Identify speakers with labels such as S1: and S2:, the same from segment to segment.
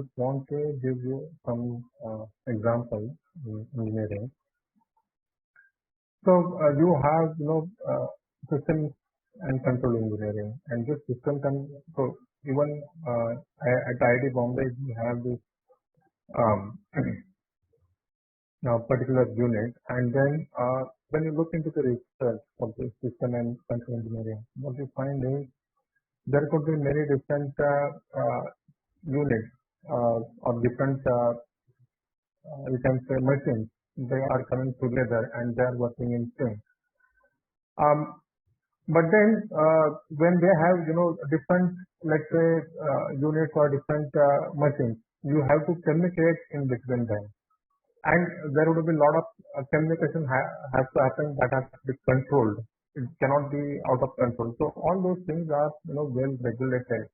S1: just want to give you some examples in engineering. So you have systems and control engineering, and this system can so even at IIT Bombay we have this um, particular unit, and then when you look into the research of the system and control engineering, what you find is there could be many different units or different you can say machines. They are coming together and they are working in sync. But then when they have different, let's say, units or different machines, you have to communicate in between them, and there would be a lot of communication has to happen, that has to be controlled. It cannot be out of control. So all those things are well regulated.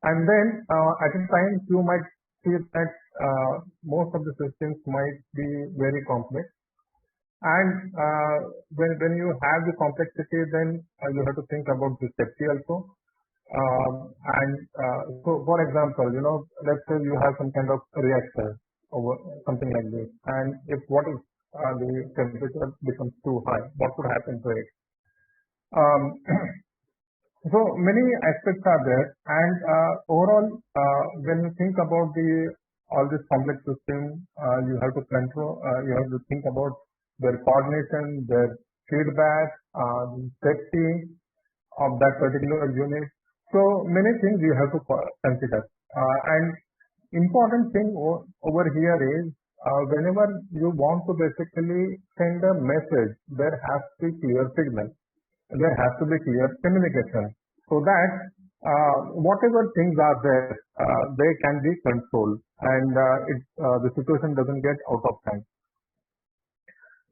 S1: And then at a time you might see that most of the systems might be very complex. And when you have the complexity, then you have to think about the safety also. So, for example, let's say you have some kind of reactor or something like this, and what if the temperature becomes too high, what would happen to it? Um, so many aspects are there, and overall, when you think about all this complex system, you have to control. You have to think about their coordination, their feedback, the safety of that particular unit. So many things you have to consider. And important thing over here is whenever you want to basically send a message, there has to be clear signal. There has to be clear communication, so that whatever things are there, they can be controlled, and the situation doesn't get out of hand.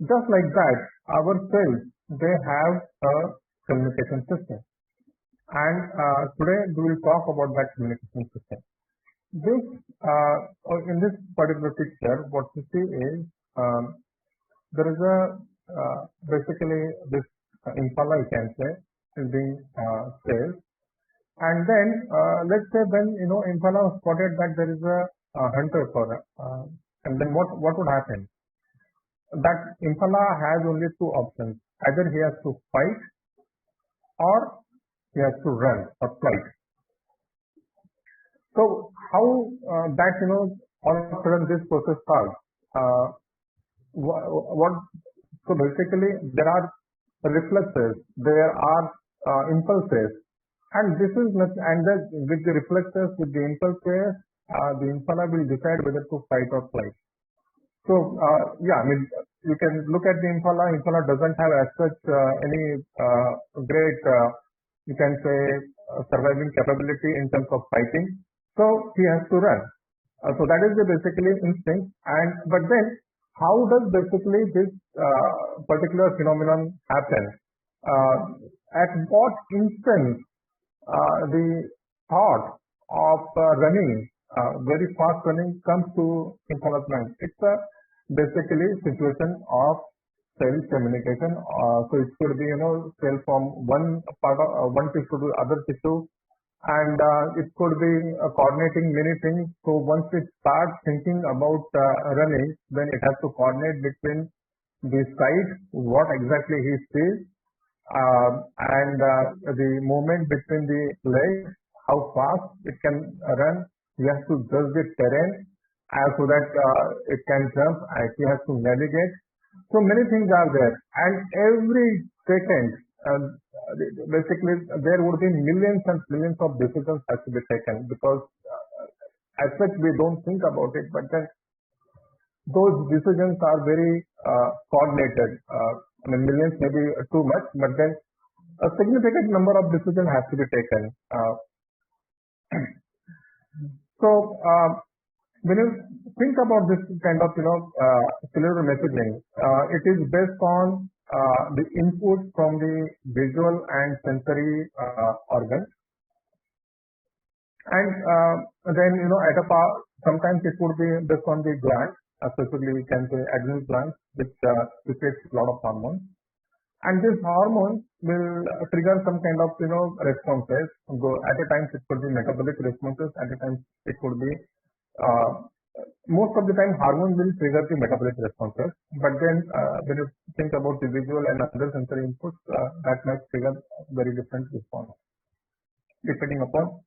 S1: Just like that, our cells, they have a communication system, and today we will talk about that communication system. This in this particular picture, what you see is there is a basically this impala, you can say, is being saved, and then let's say when impala spotted that there is a hunter for and then what would happen? That impala has only two options: either he has to fight or he has to run or flight. So how that all of a sudden this process starts? What so basically there are reflexes, there are impulses, and this is and then with the reflexes, with the impulses, the impala will decide whether to fight or flight. So yeah, I mean you can look at the impala. Impala doesn't have as such any great you can say surviving capability in terms of fighting. So he has to run. So that is the basically instinct. And but then how does basically this particular phenomenon happen? At what instant the thought of running, very fast running, comes to impala's mind? It's a basically situation of cell communication. So it could be cell from one part of one tissue to other tissue, and it could be coordinating many things. So once it starts thinking about running, then it has to coordinate between the sight, what exactly he sees, and the movement between the legs, how fast it can run. He has to judge the terrain so that it can jump. He has to navigate. So many things are there, and every second, basically, there would be millions and millions of decisions has to be taken, because as such we don't think about it, but then those decisions are very coordinated. I mean, millions may be too much, but then a significant number of decisions has to be taken. So when you think about this kind of cellular messaging, it is based on the input from the visual and sensory organs, and then at a sometimes it would be based on the gland, specifically we can say adrenal glands, which secretes a lot of hormones, and these hormones will trigger some kind of responses. At a time it could be metabolic responses, at a time it could be uh, most of the time hormones will trigger the metabolic responses, but then when you think about the visual and other sensory inputs, that might trigger very different response depending upon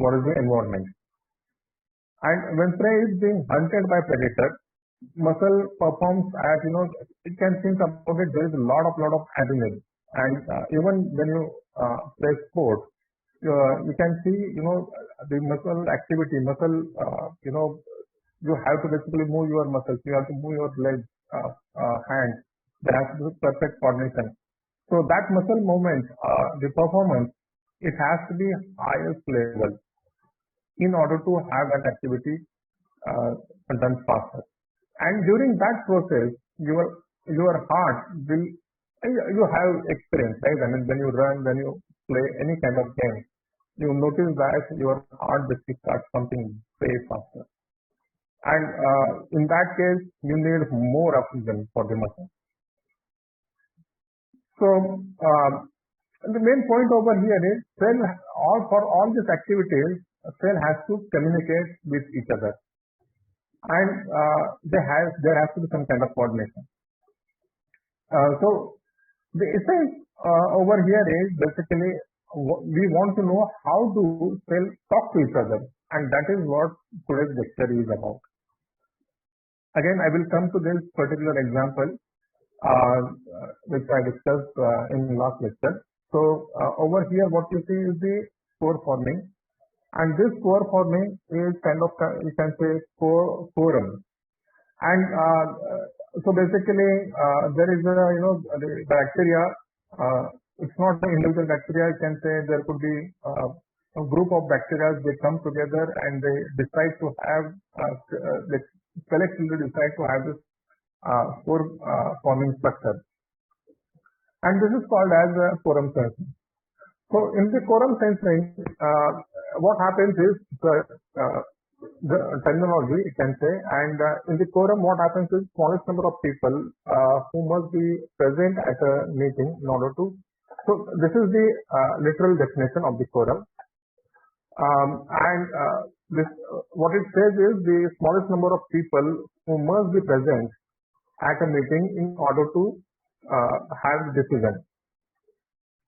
S1: what is the environment. And when prey is being hunted by predator, muscle performs at it can think about it. There is a lot of adrenaline, and even when you play sport, you can see the muscle activity, you have to basically move your muscles, you have to move your legs, hands. There has to be perfect coordination. So that muscle movement, the performance, it has to be highest level in order to have that activity done faster. And during that process, your heart will you have experience, right? I mean, when you run, when you play any kind of game, you notice that your heart basically starts pumping way faster. And in that case, you need more oxygen for the muscle. So the main point over here is for all these activities, cell has to communicate with each other, and there has to be some kind of coordination. So the essence over here is basically we want to know how do cells talk to each other, and that is what today's lecture is about. Again, I will come to this particular example which I discussed in last lecture. So over here, what you see is the spore forming, and this spore forming is kind of you can say forum, and so basically there is the bacteria. It's not the individual bacteria. You can say there could be a group of bacteria. They come together and they decide to have they collectively decide to have this spore forming structure, and this is called as forum sensing. So in the forum sensing, what happens is the terminology you can say, and in the quorum what happens is smallest number of people who must be present at a meeting in order to. So this is the literal definition of the quorum, and this what it says is the smallest number of people who must be present at a meeting in order to have decision,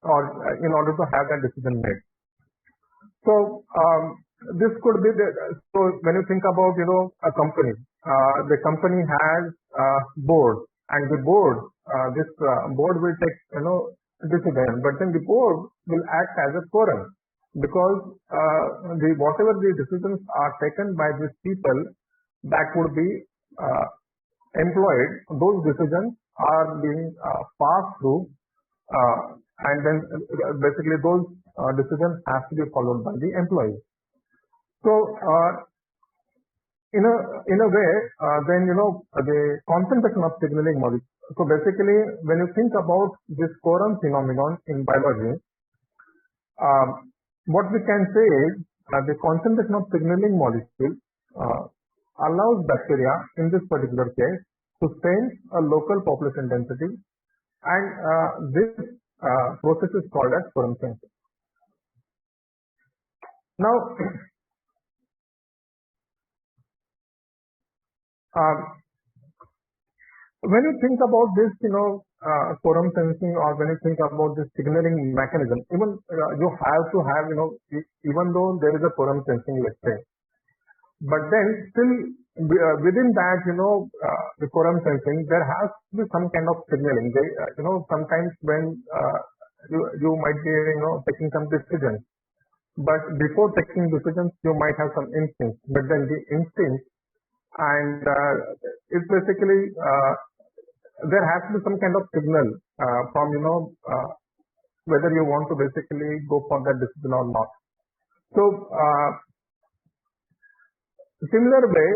S1: or in order to have that decision made. So this could be so when you think about a company, the company has board, and the board this board will take decision, but then the board will act as a forum, because whatever the decisions are taken by these people that would be employed, those decisions are being passed through, and then basically those decisions have to be followed by the employees. So in a way, then the concentration of signaling molecules. So basically, when you think about this quorum phenomenon in biology, what we can say is the concentration of signaling molecules allows bacteria, in this particular case, to sense a local population density, and this process is called as quorum sensing. Now, when you think about this, quorum sensing, or when you think about this signaling mechanism, even you have to have, even though there is a quorum sensing, let's say, but then still within that, the quorum sensing, there has to be some kind of signaling. Sometimes when you might be, taking some decisions, but before taking decisions, you might have some instincts, but then the instinct, and it's basically there has to be some kind of signal from whether you want to basically go for that decision or not. So similar way,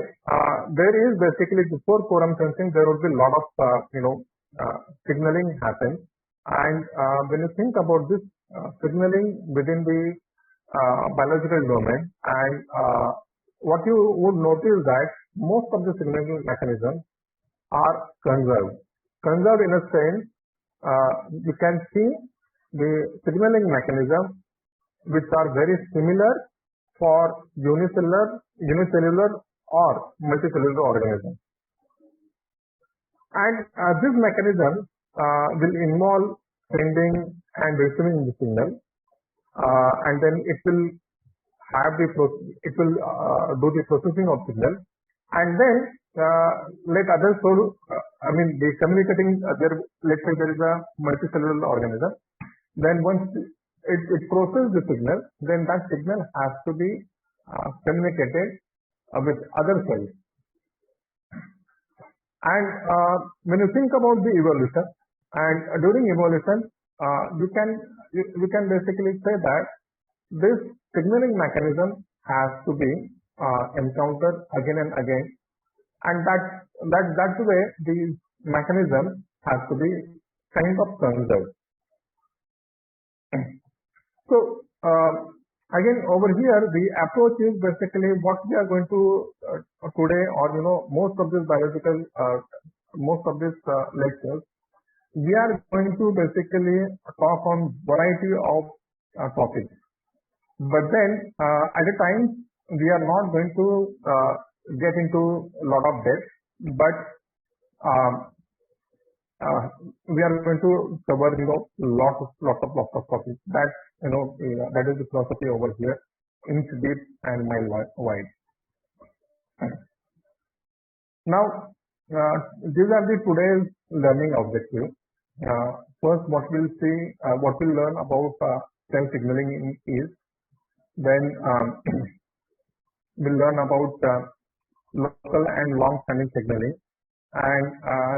S1: there is basically before quorum sensing there would be a lot of signaling happen, and when you think about this signaling within the biological domain, and what you would notice that most of the signaling mechanisms are conserved in a sense you can see the signaling mechanism which are very similar for unicellular or multicellular organisms. And this mechanism will involve sending and receiving the signal, and then it will have the do the processing of signal, and then let others the communicating let's say there is a multicellular organism, then once it processes the signal, then that signal has to be communicated with other cells. And when you think about the evolution, and during evolution, we can basically say that this signaling mechanism has to be encountered again and again, and that's the way the mechanism has to be kind of conserved. So again, over here the approach is basically what we are going to today, or most of this biological most of this lectures, we are going to basically talk on variety of topics, but then at a time we are not going to get into a lot of depth, but we are going to cover lots of topics. That that is the philosophy over here, inch deep and mile wide. Now these are the today's learning objectives. First, what we'll learn about cell signaling is, then we'll learn about local and long-standing signaling, and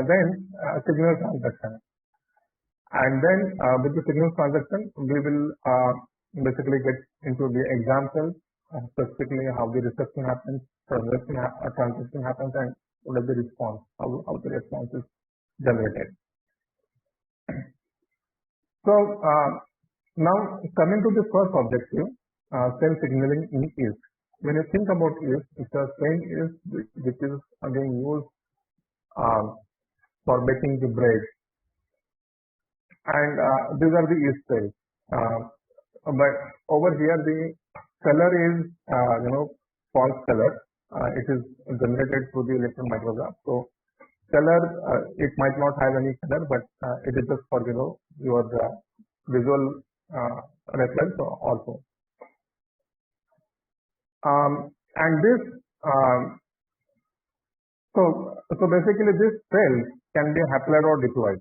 S1: then signal transduction. And then with the signal transduction, we will basically get into the examples, specifically how the reception happens, transduction happens, and what is the response, how the response is generated. So now coming to the first objective, cell signaling in yeast. When you think about yeast, it's the same yeast which is again used for baking the bread, and these are the yeast cells. But over here the color is false color. It is generated through the electron micrograph. So color, it might not have any color, but it is just for your visual reference also. And this so basically this cell can be haploid or diploid.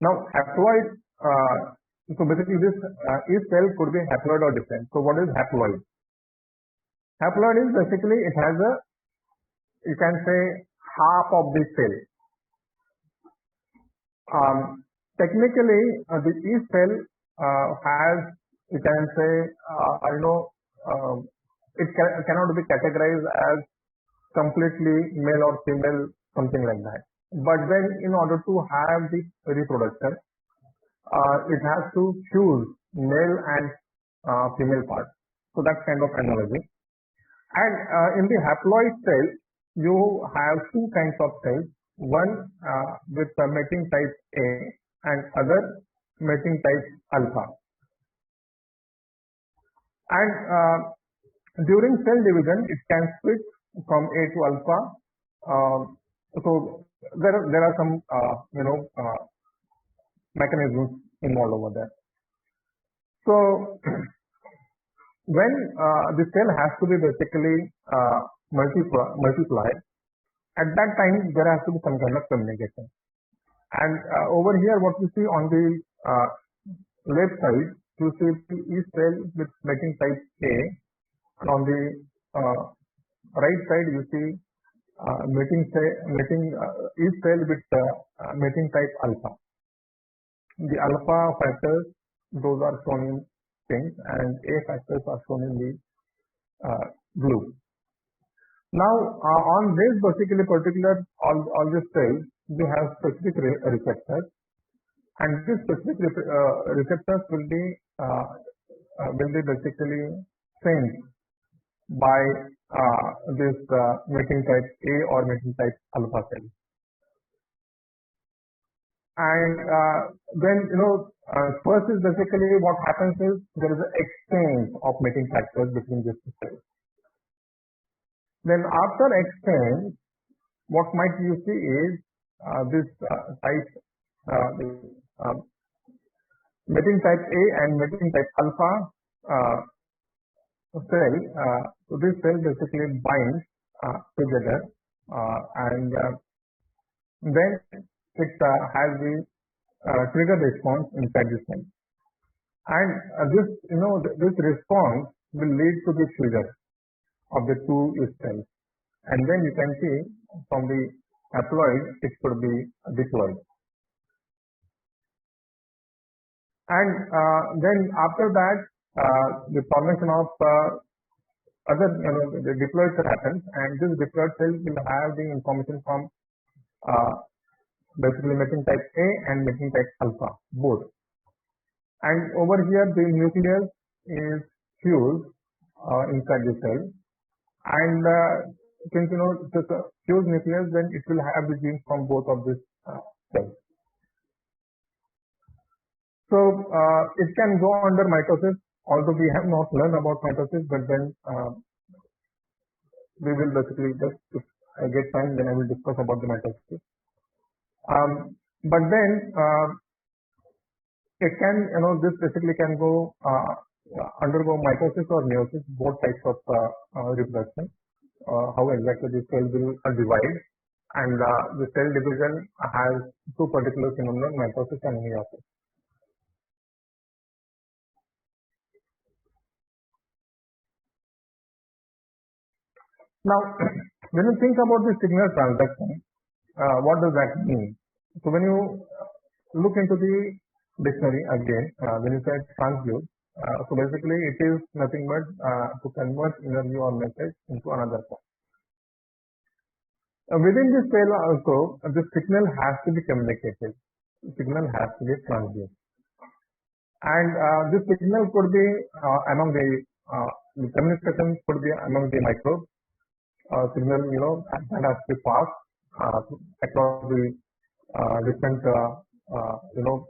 S1: Now haploid, so basically this yeast cell could be haploid or diploid. So what is haploid? Haploid is basically it has you can say half of the cell. Technically, the yeast cell has, you can say, it cannot be categorized as completely male or female, something like that. But then, in order to have the reproduction, it has to fuse male and female parts. So that's kind of analogy. And in the haploid cell, you have two kinds of cells, one with mating type A and other mating type alpha. And during cell division, it can switch from A to alpha. So there are some mechanisms involved over there. So when the cell has to be basically multiply, at that time there has to be some kind of communication. And over here, what you see on the left side, you see the yeast cell with mating type A, and on the right side you see yeast cell with mating type alpha. The alpha factors, those are shown in pink, and A factors are shown in the blue. Now on this particular all these cells, you have specific receptors, and these specific receptors will be basically sensed by this mating type A or mating type alpha cell. And then first is basically what happens is there is an exchange of mating factors between these two cells. Then after exchange, what might you see is this type mating type A and mating type alpha cell. So this cell basically binds together, and then it has the trigger response inside the cell, and this response will lead to the trigger of the two cells, and then you can see from the haploid it could be diploid. And then after that, the formation of other the diploid cell happens, and this diploid cell will have the information from basically mating type A and mating type alpha both. And over here the nucleus is fused inside the cell, and since it's a fused nucleus, then it will have the genes from both of these cells. So it can go under mitosis, although we have not learned about mitosis, but then we will basically just, if I get time, then I will discuss about the mitosis. But then it can, this basically can go undergo mitosis or meiosis, both types of reproduction. How exactly the cell will divide, and the cell division has two particular phenomena, mitosis and meiosis. Now, when you think about the signal transduction, what does that mean? So when you look into the dictionary again, when you say transduce, so basically it is nothing but to convert energy or message into another form. Within this cell also, the signal has to be communicated. Signal has to be transduced, and this signal could be among the communication could be among the microbes. Signal that has to be passed across the different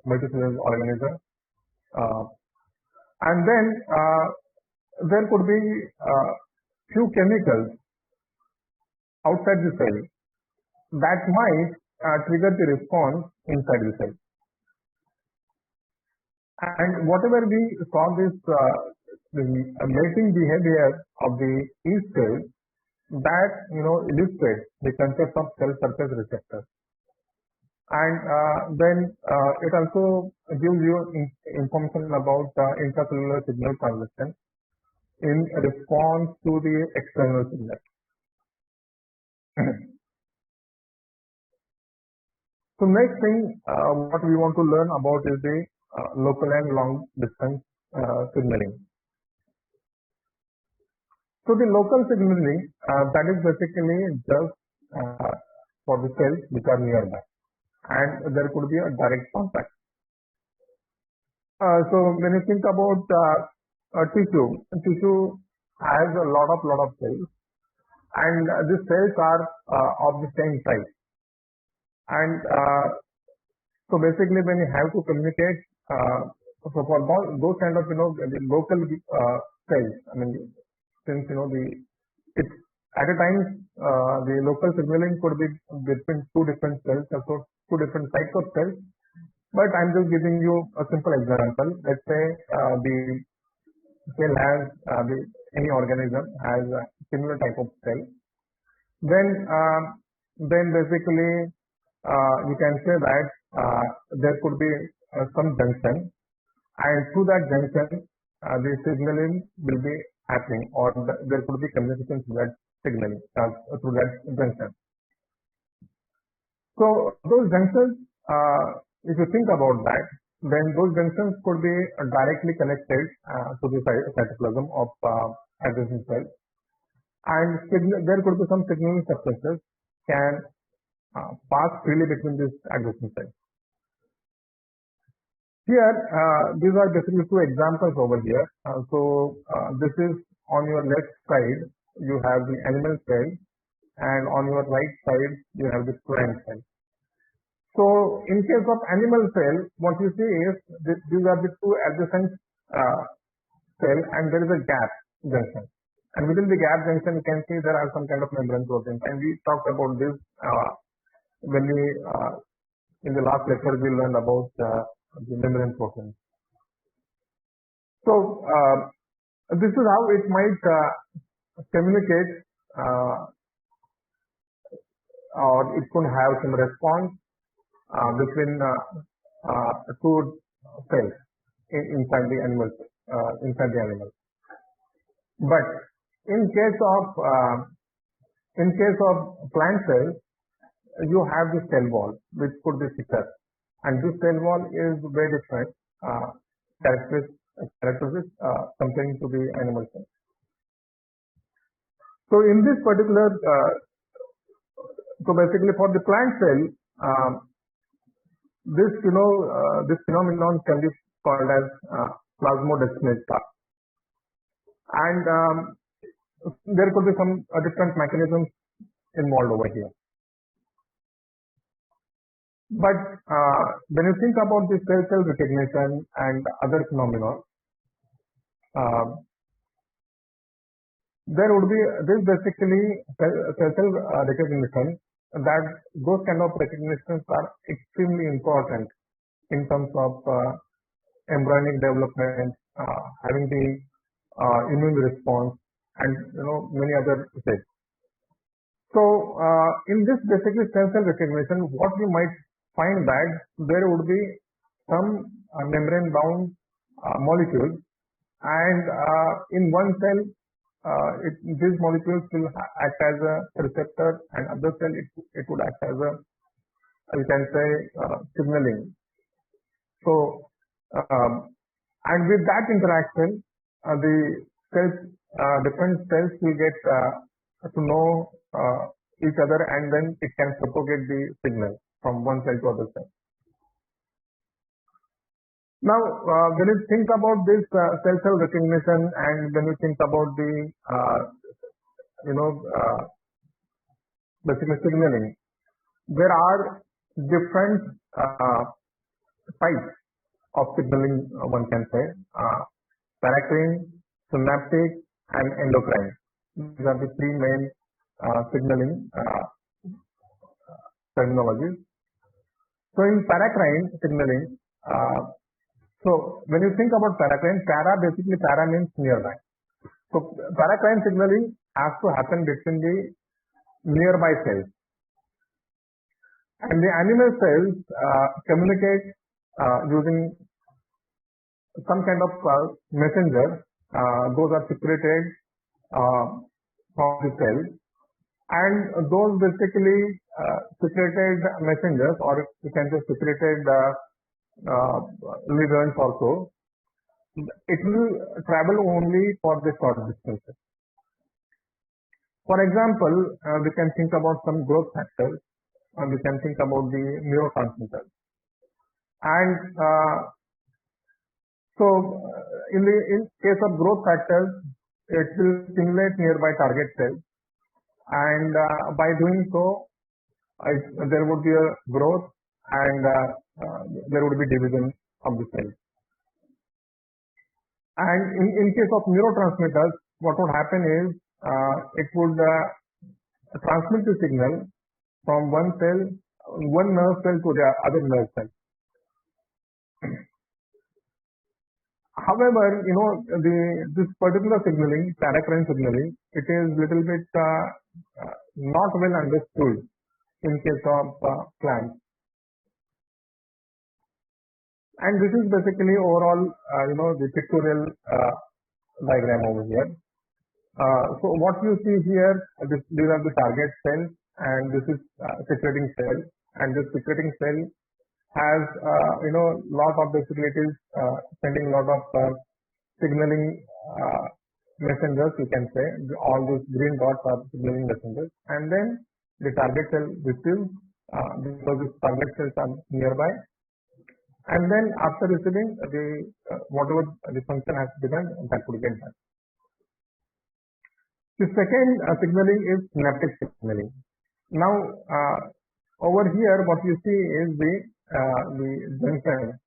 S1: multicellular organisms, and then there could be few chemicals outside the cell that might trigger the response inside the cell. And whatever we saw this the mating behavior of the yeast cell, that illustrates the concept of cell surface receptor, and then it also gives you information about intracellular signal transmission in response to the external signal. So next thing what we want to learn about is the local and long distance signaling. So the local signaling, that is basically just for the cells which are nearby, and there could be a direct contact. So when you think about tissue has a lot of cells, and these cells are of the same size, and so basically when you have to communicate, so for those kind of the local cells, I mean, since it's at a time the local signaling could be between two different cells, so two different types of cells. But I'm just giving you a simple example. Let's say the cell has any organism has a similar type of cell. Then basically you can say that there could be some junction, and through that junction the signaling will be happening, or there could be communication through that signaling through that junction. So those junctions, if you think about that, then those junctions could be directly connected to the cytoplasm of adjacent cell, and there could be some signaling substances can pass freely between these adjacent cells. Here, these are basically two examples over here. So this is on your left side, you have the animal cell, and on your right side, you have the plant cell. So in case of animal cell, what you see is these are the two adjacent cell and there is a gap junction. And within the gap junction, you can see there are some kind of membrane proteins. And we talked about this when we in the last lecture we learned about the membrane proteins. So this is how it might communicate or it could have some response between two cells inside the animal. But in case of plant cells, you have the cell wall which could be thicker, and this cell wall is very different characteristics comparing to the animal cell. So in this particular, so basically for the plant cell, this phenomenon can be called as plasmodesmata, and there could be some different mechanisms involved over here. But when you think about the cell recognition and other phenomena, there would be this basically cell recognition, that those kind of recognitions are extremely important in terms of embryonic development, having the immune response, and many other things. So in this basically cell recognition, what you might find that there would be some membrane bound molecules, and in one cell these molecules will act as a receptor, and other cell it would act as a, you can say, signaling. So and with that interaction, the cells, different cells will get to know each other, and then it can propagate the signal from one cell to other cell. Now, when you think about this cell recognition, and when you think about the basically signaling, there are different types of signaling, one can say, paracrine, synaptic, and endocrine. These are the three main signaling terminologies. So in paracrine signaling, so when you think about paracrine, basically para means nearby. So paracrine signaling has to happen between the nearby cells, and the animal cells communicate using some kind of messenger. Those are secreted from the cell, and those basically secreted messengers, or you can say secreted ligands also, it will travel only for the short distances. For example, we can think about some growth factors, and we can think about the neurotransmitters. And so in case of growth factors, it will stimulate nearby target cells, and by doing so, there would be a growth, and there would be division of the cell. And in case of neurotransmitters, what would happen is it would transmit the signal from one nerve cell to the other nerve cell. However, this particular signaling, paracrine signaling, it is little bit not well understood in case of plants. And this is basically overall, the pictorial diagram over here. So what you see here, these are the target cells, and this is secreting cell, and this secreting cell has lot of basically it is sending lot of signaling messengers, you can say. All these green dots are signaling messengers, and then the target cell receives because the target cells are nearby, and then after receiving the whatever the function has to be done, that would get done. The second signaling is synaptic signaling. Now, over here what you see is the junction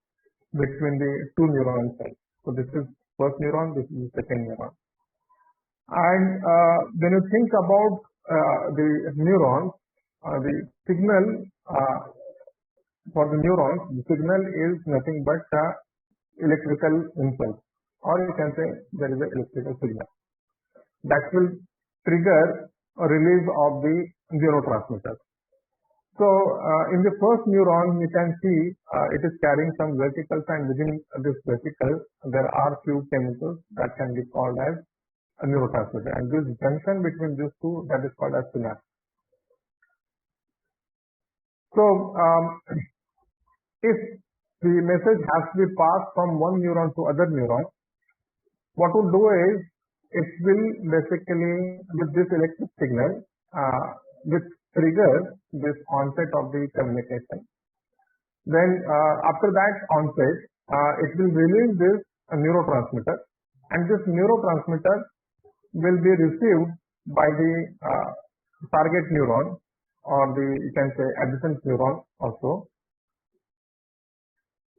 S1: between the two neuron cells. So this is first neuron, this is the second neuron. And when you think about the neurons, the signal for the neurons, the signal is nothing but electrical impulse, or you can say there is an electrical signal that will trigger a release of the neurotransmitter. So in the first neuron, you can see it is carrying some vesicles, and within this vesicle there are few chemicals that can be called as a neurotransmitter, and this junction between these two, that is called as synapse. So if the message has to be passed from one neuron to other neuron, what we'll do is it will basically, with this electric signal, which triggers this onset of the communication. Then after that onset, it will release this neurotransmitter, and this neurotransmitter will be received by the target neuron, or the, you can say, adjacent neuron also.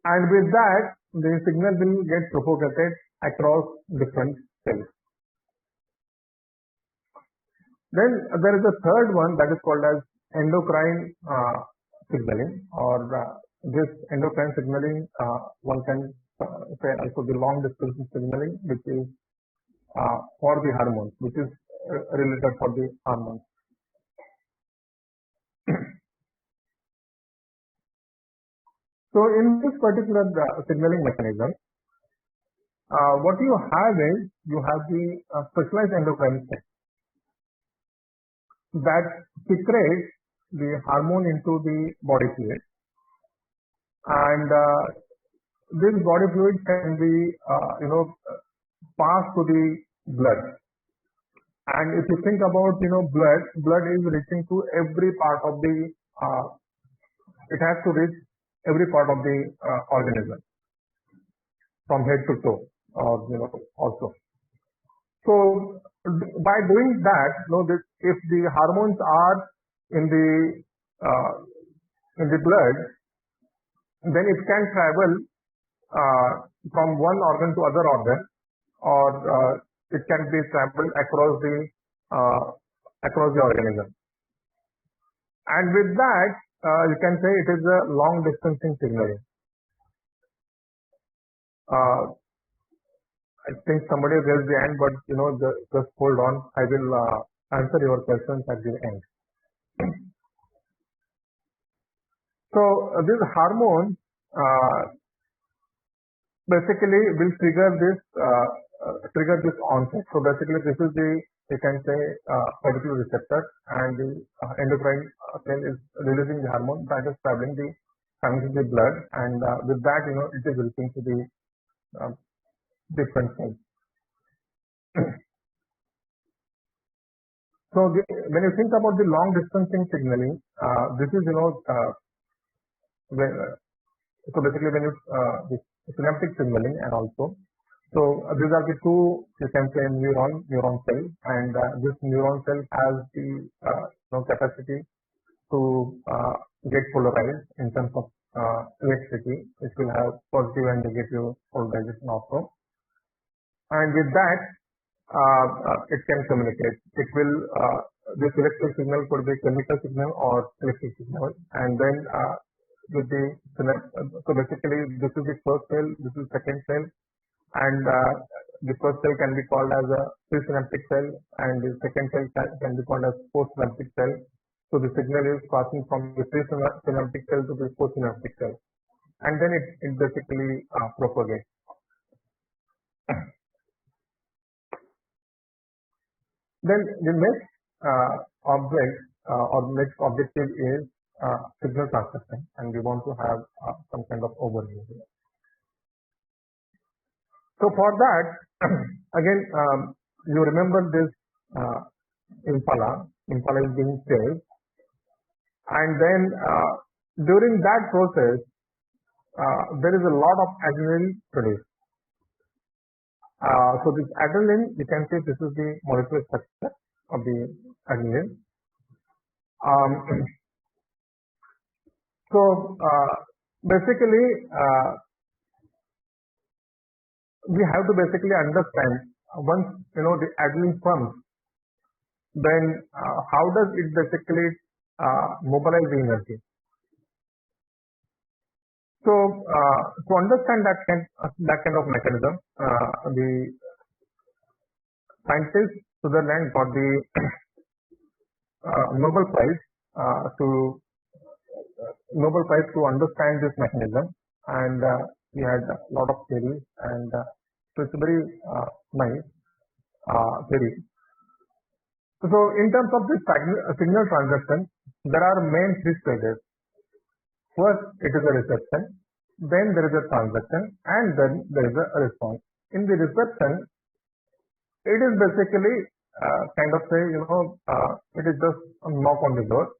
S1: And with that, the signal will get propagated across different cells. Then there is a third one that is called as endocrine signaling, or this endocrine signaling, one can say also the long distance signaling, which is for the hormones, which is related for the hormones. So in this particular signaling mechanism, what you have is you have the specialized endocrine cell that secretes the hormone into the body fluid, and this body fluid can be passed to the blood. And if you think about blood is reaching to every part of the it has to reach every part of the organism from head to toe, also. So by doing that, if the hormones are in the blood, then it can travel from one organ to other organ, or it can be traveled across the organism. And with that, you can say it is a long distancing signaling. I think somebody raised the hand, but just hold on. I will answer your questions at the end. So this hormone basically will trigger this onset. So basically, this is the, you can say, particular receptor, and the endocrine cell is releasing the hormone that is traveling coming to the blood, and with that, it is reaching to the different cells. So when you think about the long distancing signaling, this is so basically when you the synaptic signaling, and also, so these are the two, you can say, neuron cell, and this neuron cell has the capacity to get polarized in terms of electricity, which will have positive and negative polarization also. And with that, it can communicate. It will this electric signal could be chemical signal or electric signal, and then with the so basically this is the first cell, this is second cell, and the first cell can be called as a presynaptic cell, and the second cell can be called as postsynaptic cell. So the signal is passing from the presynaptic cell to the postsynaptic cell, and then it basically propagates. Then the next objective is signal transmission, and we want to have some kind of overview here. So for that, again, you remember this impala is being chased, and then during that process, there is a lot of adrenaline produced. So this adrenaline, you can see this is the molecular structure of the adrenaline. So basically, we have to basically understand once the adrenaline pumps, then how does it basically mobilize the energy. So to understand that kind of mechanism, the scientists Sutherland got the Nobel Prize to understand this mechanism, and he had a lot of theories, and so it's a very nice theory. So in terms of this signal transaction, there are main three stages. First, it is a reception, then there is a transaction, and then there is a response. In the reception, it is basically kind of say, it is just a knock on the door.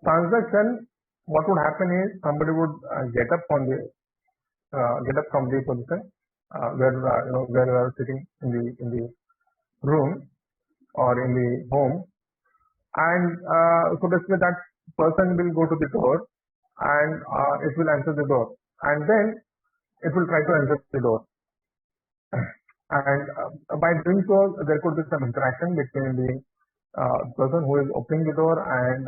S1: Transaction, what would happen is somebody would get up from the position where they are sitting in the room or in the home, and so basically that person will go to the door and it will answer the door, and then it will try to answer the door. And by doing so, there could be some interaction between the person who is opening the door and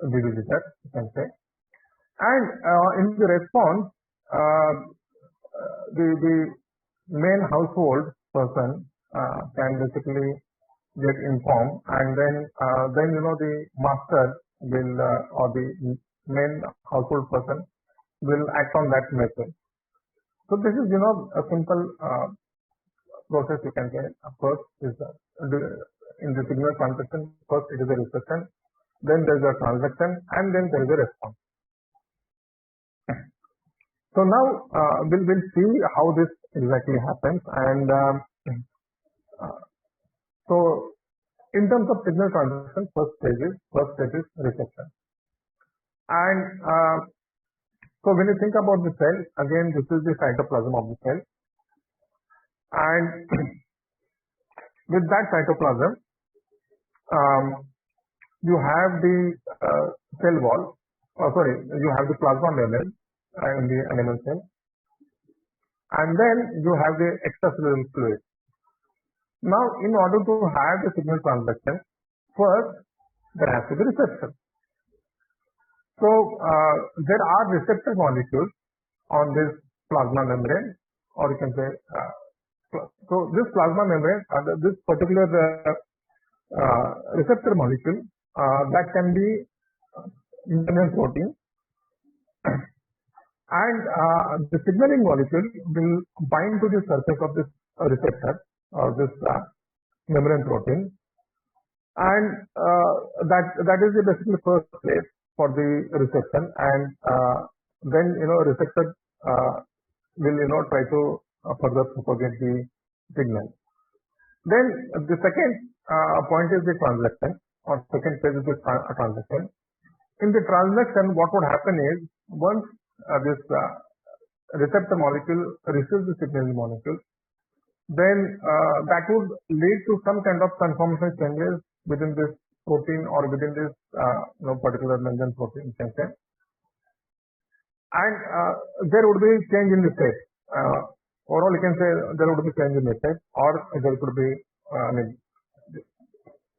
S1: the visitor, you can say. And in the response, the main household person can basically get informed, and then the master will or the main household person will act on that message. So this is a simple process, you can say. First is in the signal transaction, first it is a reception, then there is a transaction, and then there is a response. So now we'll see how this exactly happens, and so in terms of signal transaction, first stage is reception. And so when you think about the cell, again this is the cytoplasm of the cell, and with that cytoplasm, you have the cell wall. You have the plasma membrane in the animal cell, and then you have the extracellular fluid. Now, in order to have the signal transaction, first there has to be reception. So there are receptor molecules on this plasma membrane, or you can say, so this plasma membrane, this particular receptor molecule that can be membrane protein, and the signaling molecule will bind to the surface of this receptor or this membrane protein, and that is the basically first place for the reception, and then receptor will try to further propagate the signal. Then the second point is the transaction, or second phase is the transaction. In the transaction, what would happen is once this receptor molecule receives the signaling molecule, then that would lead to some kind of conformational changes within this protein or within this particular membrane protein, you can say. And there would be change in the state. Overall, you can say there would be change in the state, or there could be,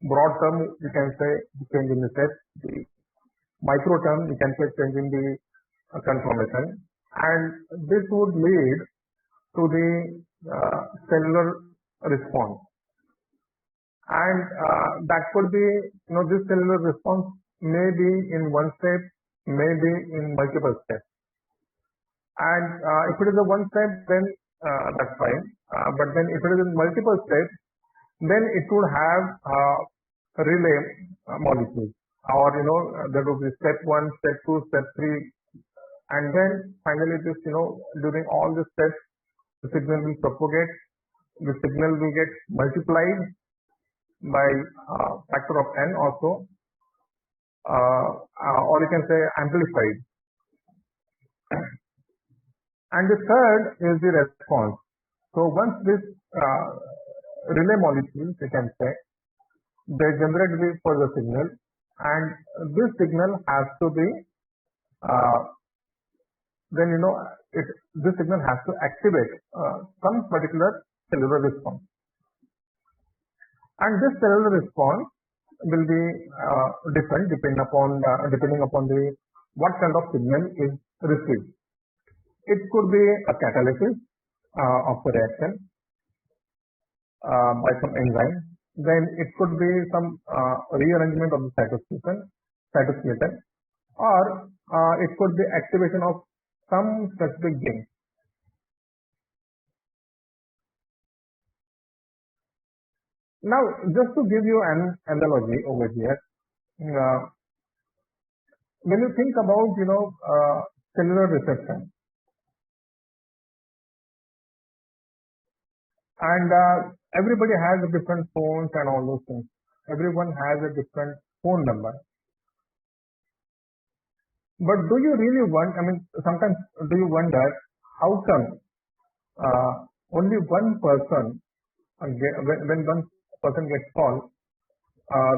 S1: broad term, you can say change in the state. The micro term, you can say change in the conformation, and this would lead to the cellular response, and that could be this cellular response may be in one step, may be in multiple steps, and if it is a one step, then that's fine, but then if it is in multiple steps, then it would have relay molecules, or there would be step 1, step 2, step 3, and then finally this during all the steps the signal will propagate, the signal will get multiplied by factor of n also, or you can say amplified. And the third is the response. So once this relay molecules, you can say, they generate the further signal, and this signal has to be then this signal has to activate some particular cellular response, and this cellular response will be different depending upon the what kind of signal is received. It could be a catalysis of the reaction by some enzyme. Then it could be some rearrangement of the cytoskeleton, or it could be activation of some specific gene. Now, just to give you an analogy over here, when you think about cellular reception, and everybody has a different phones and all those things. Everyone has a different phone number. But do you really want? I mean, sometimes do you wonder how come only one person when one person gets called,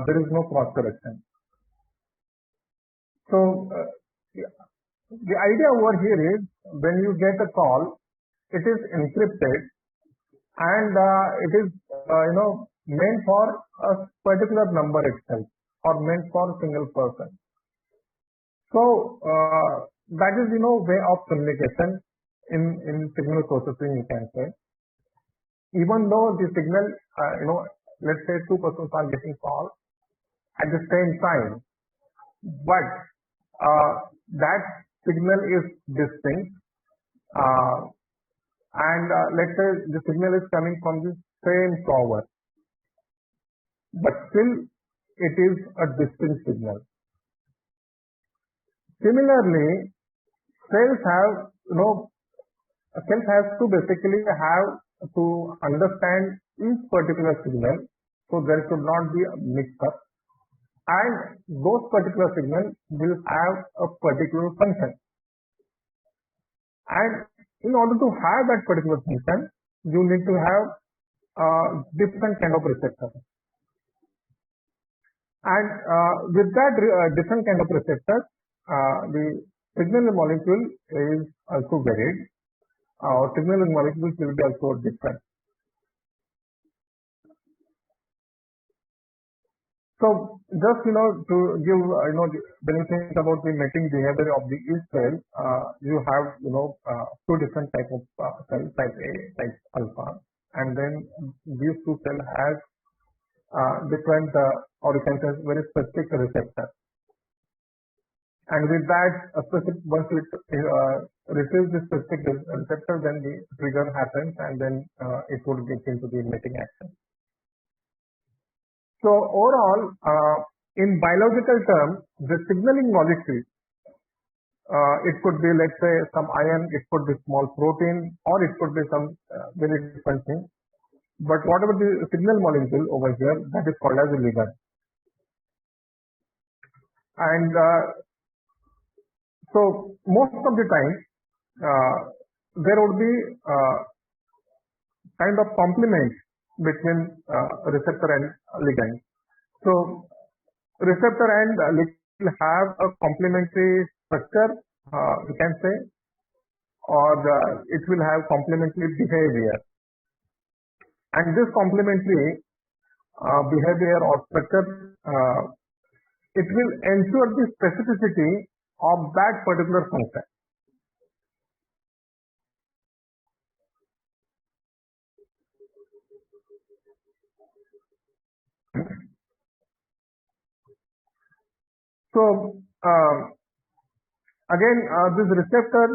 S1: there is no cross correction. So the idea over here is when you get a call, it is encrypted and it is meant for a particular number itself or meant for a single person. So that is way of communication in signal processing, you can say. Even though the signal let's say two persons are getting called at the same time, but that signal is distinct, and let's say the signal is coming from the same tower, but still it is a distinct signal. Similarly, cells have to basically have to understand each particular signal, so there should not be a mix-up, and those particular signals will have a particular function. And in order to have that particular function, you need to have different kind of receptor. And with that different kind of receptor, the signaling molecule is also varied. Signaling molecules will be also different. So just to give when you think about the mating behavior of the yeast cell, you have two different type of cells, type A, type alpha, and then these two cells has different or you can say very specific receptor. And with that, once it receives this specific receptor, then the trigger happens, and then it would get into the mating action. So overall, in biological terms, the signaling molecule, it could be, let's say, some ion, it could be small protein, or it could be some very different thing. But whatever the signal molecule over here, that is called as a ligand. And so most of the time, there would be kind of complement between receptor and ligand. So receptor and ligand will have a complementary structure, you can say, or it will have complementary behavior. And this complementary behavior or structure, it will ensure the specificity of that particular function. So again, this receptor,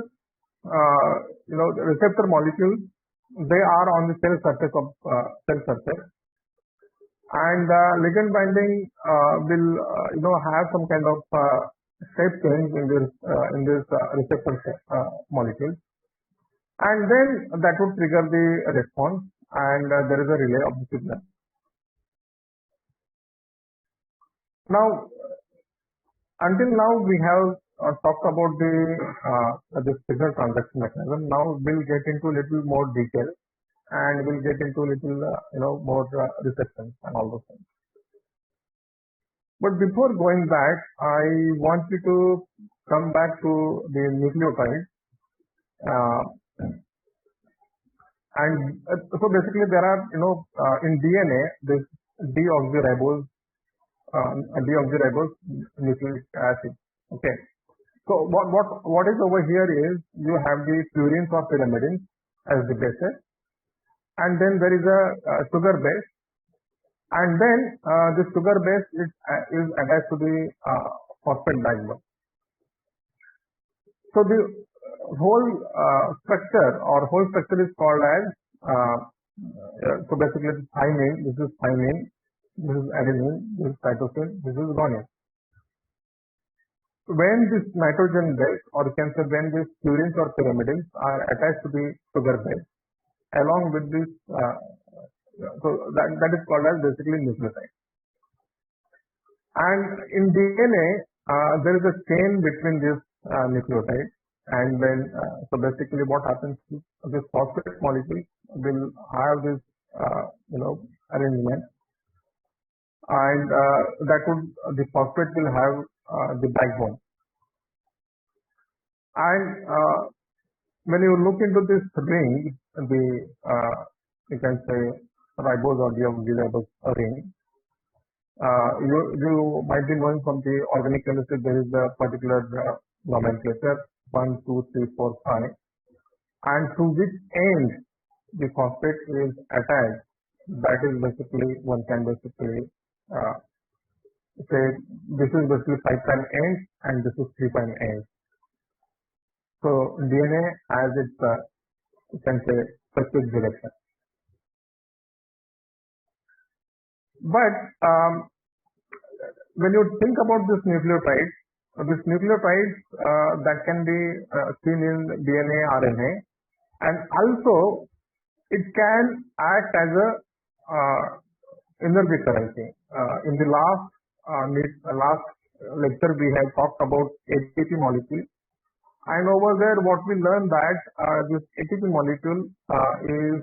S1: the receptor molecules, they are on the cell surface of cell surface, and ligand binding will have some kind of shape change in this receptor molecule, and then that would trigger the response, and there is a relay of the signal. Now, until now we have talked about the signal transduction mechanism. Now we'll get into little more detail, and we'll get into little more reception and all those things. But before going back, I want you to come back to the nucleotide. Uh, so basically there are, in DNA, this deoxyribose, deoxyribose nucleic acid. Okay. So what is over here is you have the purines or pyrimidines as the bases, and then there is a sugar base, and then the sugar base is attached to the phosphate backbone. So the whole structure is called as so basically thymine. This is thymine. This is adenine. This is cytosine. This is guanine. When this nitrogen base, or you can say when these purines or pyrimidines are attached to the sugar base, along with this, so that is called as basically nucleotide. And in DNA, there is a chain between this nucleotide, and then so basically what happens is this phosphate molecule will have this arrangement, and the phosphate will have the backbone. And when you look into this ring, the you can say ribose or deoxyribose ring, you might be knowing from the organic chemistry there is a particular nomenclature 1, 2, 3, 4, 5, and to which end the phosphate is attached. That is basically one can basically say this is basically 5' end and this is 3' end. So DNA has its you can say specific direction. But when you think about this nucleotide that can be seen in DNA, RNA, and also it can act as a energy currency. In the last lecture we have talked about ATP molecule, and over there what we learned that this ATP molecule is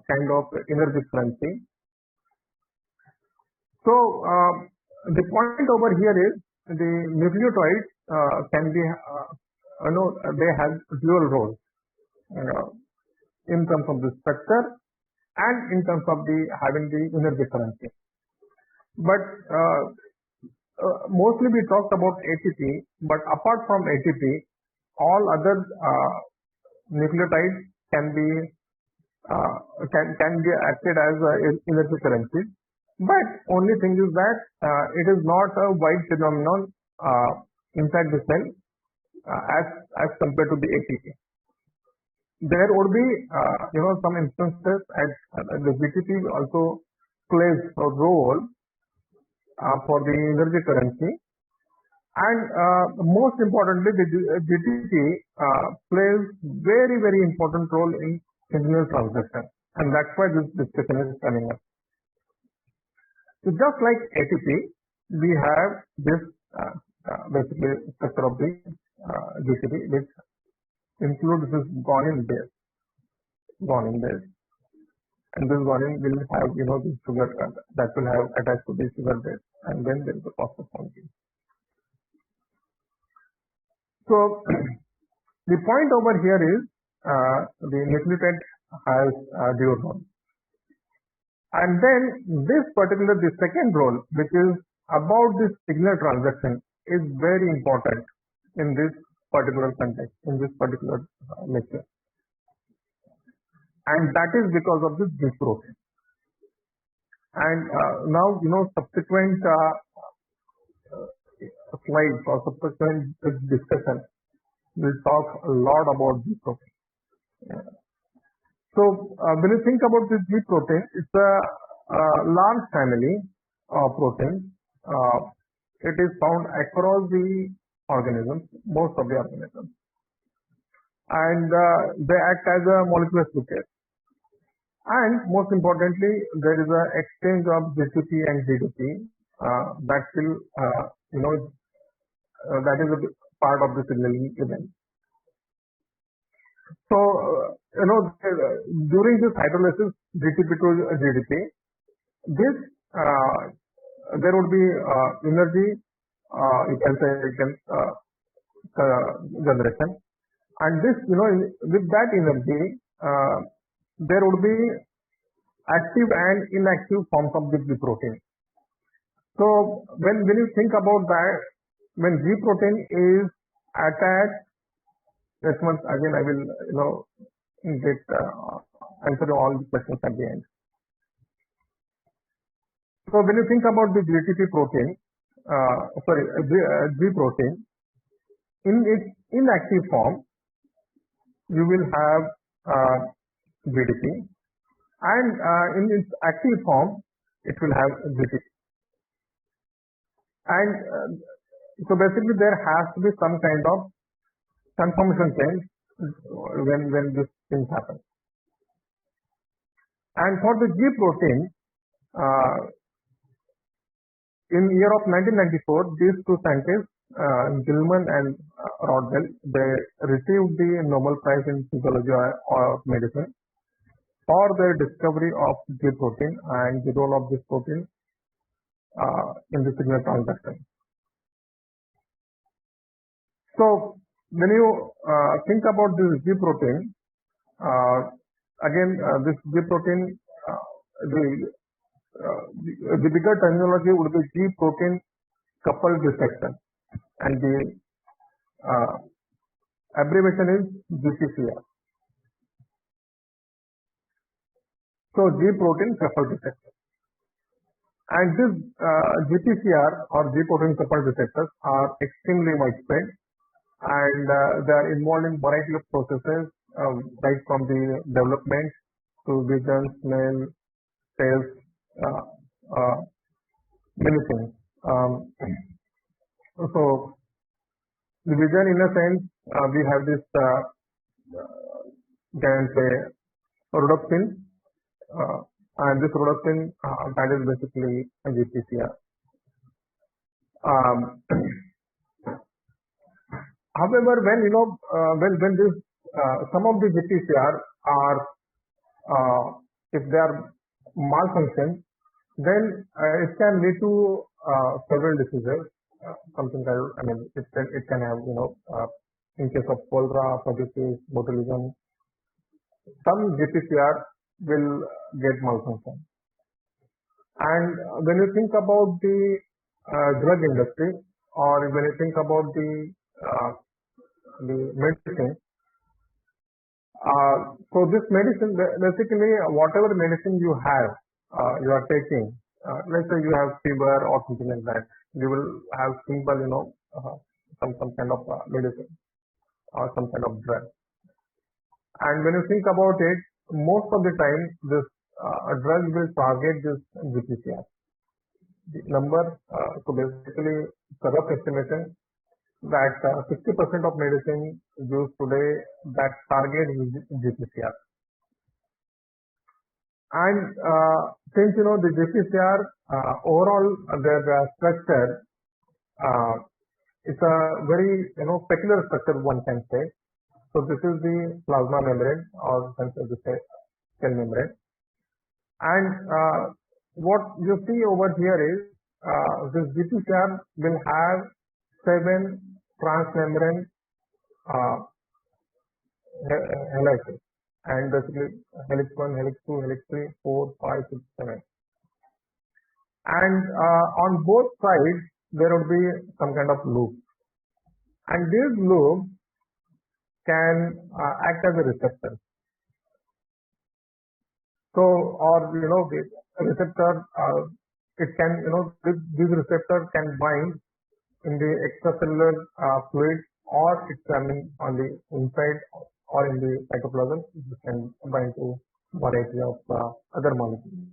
S1: kind of energy currency. So the point over here is the nucleotides can be they have dual roles in terms of the structure and in terms of the having the energy currency. But mostly we talked about ATP, but apart from ATP, all other nucleotides can be acted as energy currency. But only thing is that it is not a wide phenomenon inside the cell as compared to the ATP. There would be some instances at the GTP also plays a role for the energy currency, and most importantly the GTP plays very important role in signal transduction, and that's why this discussion is coming up. So just like ATP, we have this basically structure of the GTP, which includes this guanine base, and this guanine will have the sugar that will have attached to the sugar base, and then there is a phosphate molecule. So the point over here is the nucleotide has dual role. And then the second role, which is about this signal transduction, is very important in this particular context, in this particular lecture. And that is because of this G protein. And now, subsequent slides or subsequent discussion will talk a lot about G protein. So when you think about this G protein, it's a large family of proteins. It is found across the organisms, most of the organisms, and they act as a molecular switches. And most importantly, there is an exchange of GTP and GDP that will, that is a part of the signaling event. So, during this hydrolysis GTP to GDP, this there would be energy, you can say, generation, and this, with that energy, there would be active and inactive forms of the protein. So when you think about that, when G protein is attached, next month again I will get answer to all the questions at the end. So when you think about the GTP protein, G protein, in its inactive form, you will have GDP, and in its active form, it will have GTP. And so basically, there has to be some kind of conformation change when this thing happens. And for the G protein, in year of 1994, these two scientists, Gilman and Rodwell, they received the Nobel Prize in Physiology or Medicine for their discovery of G protein and the role of this protein in the signal transduction. So when you think about this G protein, again this G protein, the bigger terminology would be G protein coupled receptor, and the abbreviation is GPCR. So G protein coupled receptor, and this GPCR or G protein coupled receptors are extremely widespread, and they are involved in variety of processes, right from the development to vision, smell, taste, many things. So the vision, in a sense, we have this can say rhodopsin, and this rhodopsin that is basically a GPCR. However, when this some of the GPCR are if they are malfunction, then it can lead to several diseases. Something that it can have in case of cholera, disease, botulism, some GPCR will get malfunction. And when you think about the drug industry, or when you think about the medicine, so this medicine, basically whatever medicine you have, you are taking, let's say you have fever or something like that, you will have simple, some kind of medicine or some kind of drug. And when you think about it, most of the time this drug will target this GPCR. The number, so basically it's a rough estimation that 60% of medicine used today that target GPCR. And since the GPCR overall their structure, it's a very peculiar structure, one can say. So this is the plasma membrane, or can say the cell membrane, and what you see over here is this GPCR will have 7 transmembrane helices, and basically helix 1, helix 2, helix 3, 4, 5, 6, 7. And on both sides there would be some kind of loop, and these loops can act as a receptor. So, or the receptor, it can this receptor can bind in the extracellular fluid, or it can on the inside or in the cytoplasm. It can bind to variety of other molecules.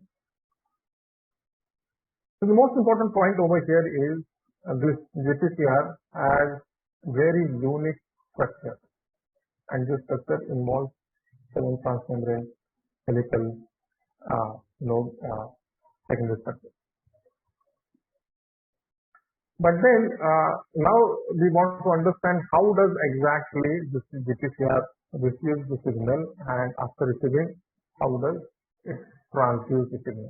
S1: So the most important point over here is this GPCR has very unique structure, and this structure involves 7 transmembrane helical secondary structure. But then now we want to understand how does exactly this GPCR receive the signal, and after receiving, how does it transduce the signal.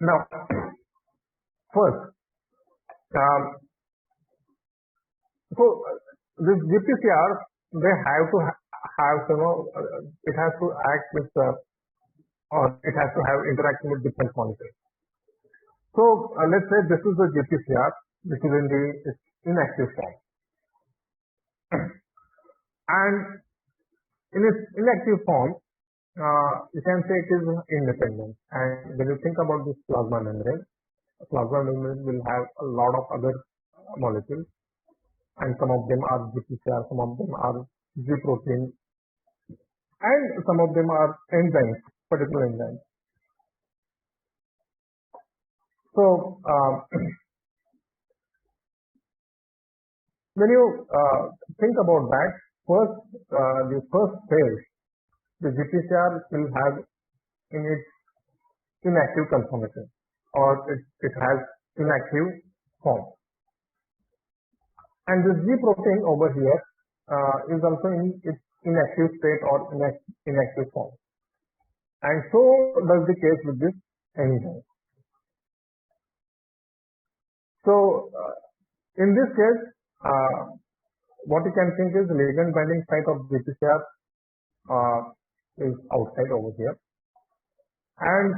S1: Now, first, um, this GPCR, they have to have, it has to act with, or it has to have interaction with different molecules. So let's say this is the GPCR, which is in the inactive form, and in its inactive form, you can say it is independent. And when you think about this plasma membrane will have a lot of other molecules, and some of them are GPCR, some of them are G protein, and some of them are enzymes, particular enzymes. So when you think about that, first the first phase, the GPCR will have in its inactive conformation, or it has inactive form. And this G protein over here is also in its inactive state or inactive form. And so does the case with this enzyme. So in this case, what you can think is ligand binding site of GPCR is outside over here, and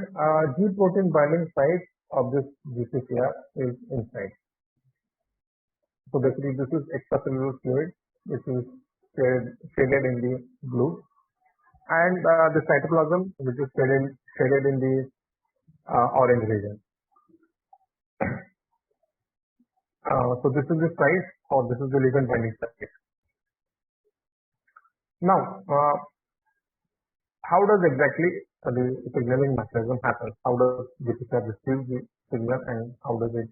S1: G protein binding site of this GPCR is inside. So basically, this is extracellular fluid, which is shaded in the blue, and the cytoplasm, which is shaded in the orange region. So this is the site, or this is the ligand binding site. Now, how does exactly the signaling mechanism happen? How does GPCR receive the signal, and how does it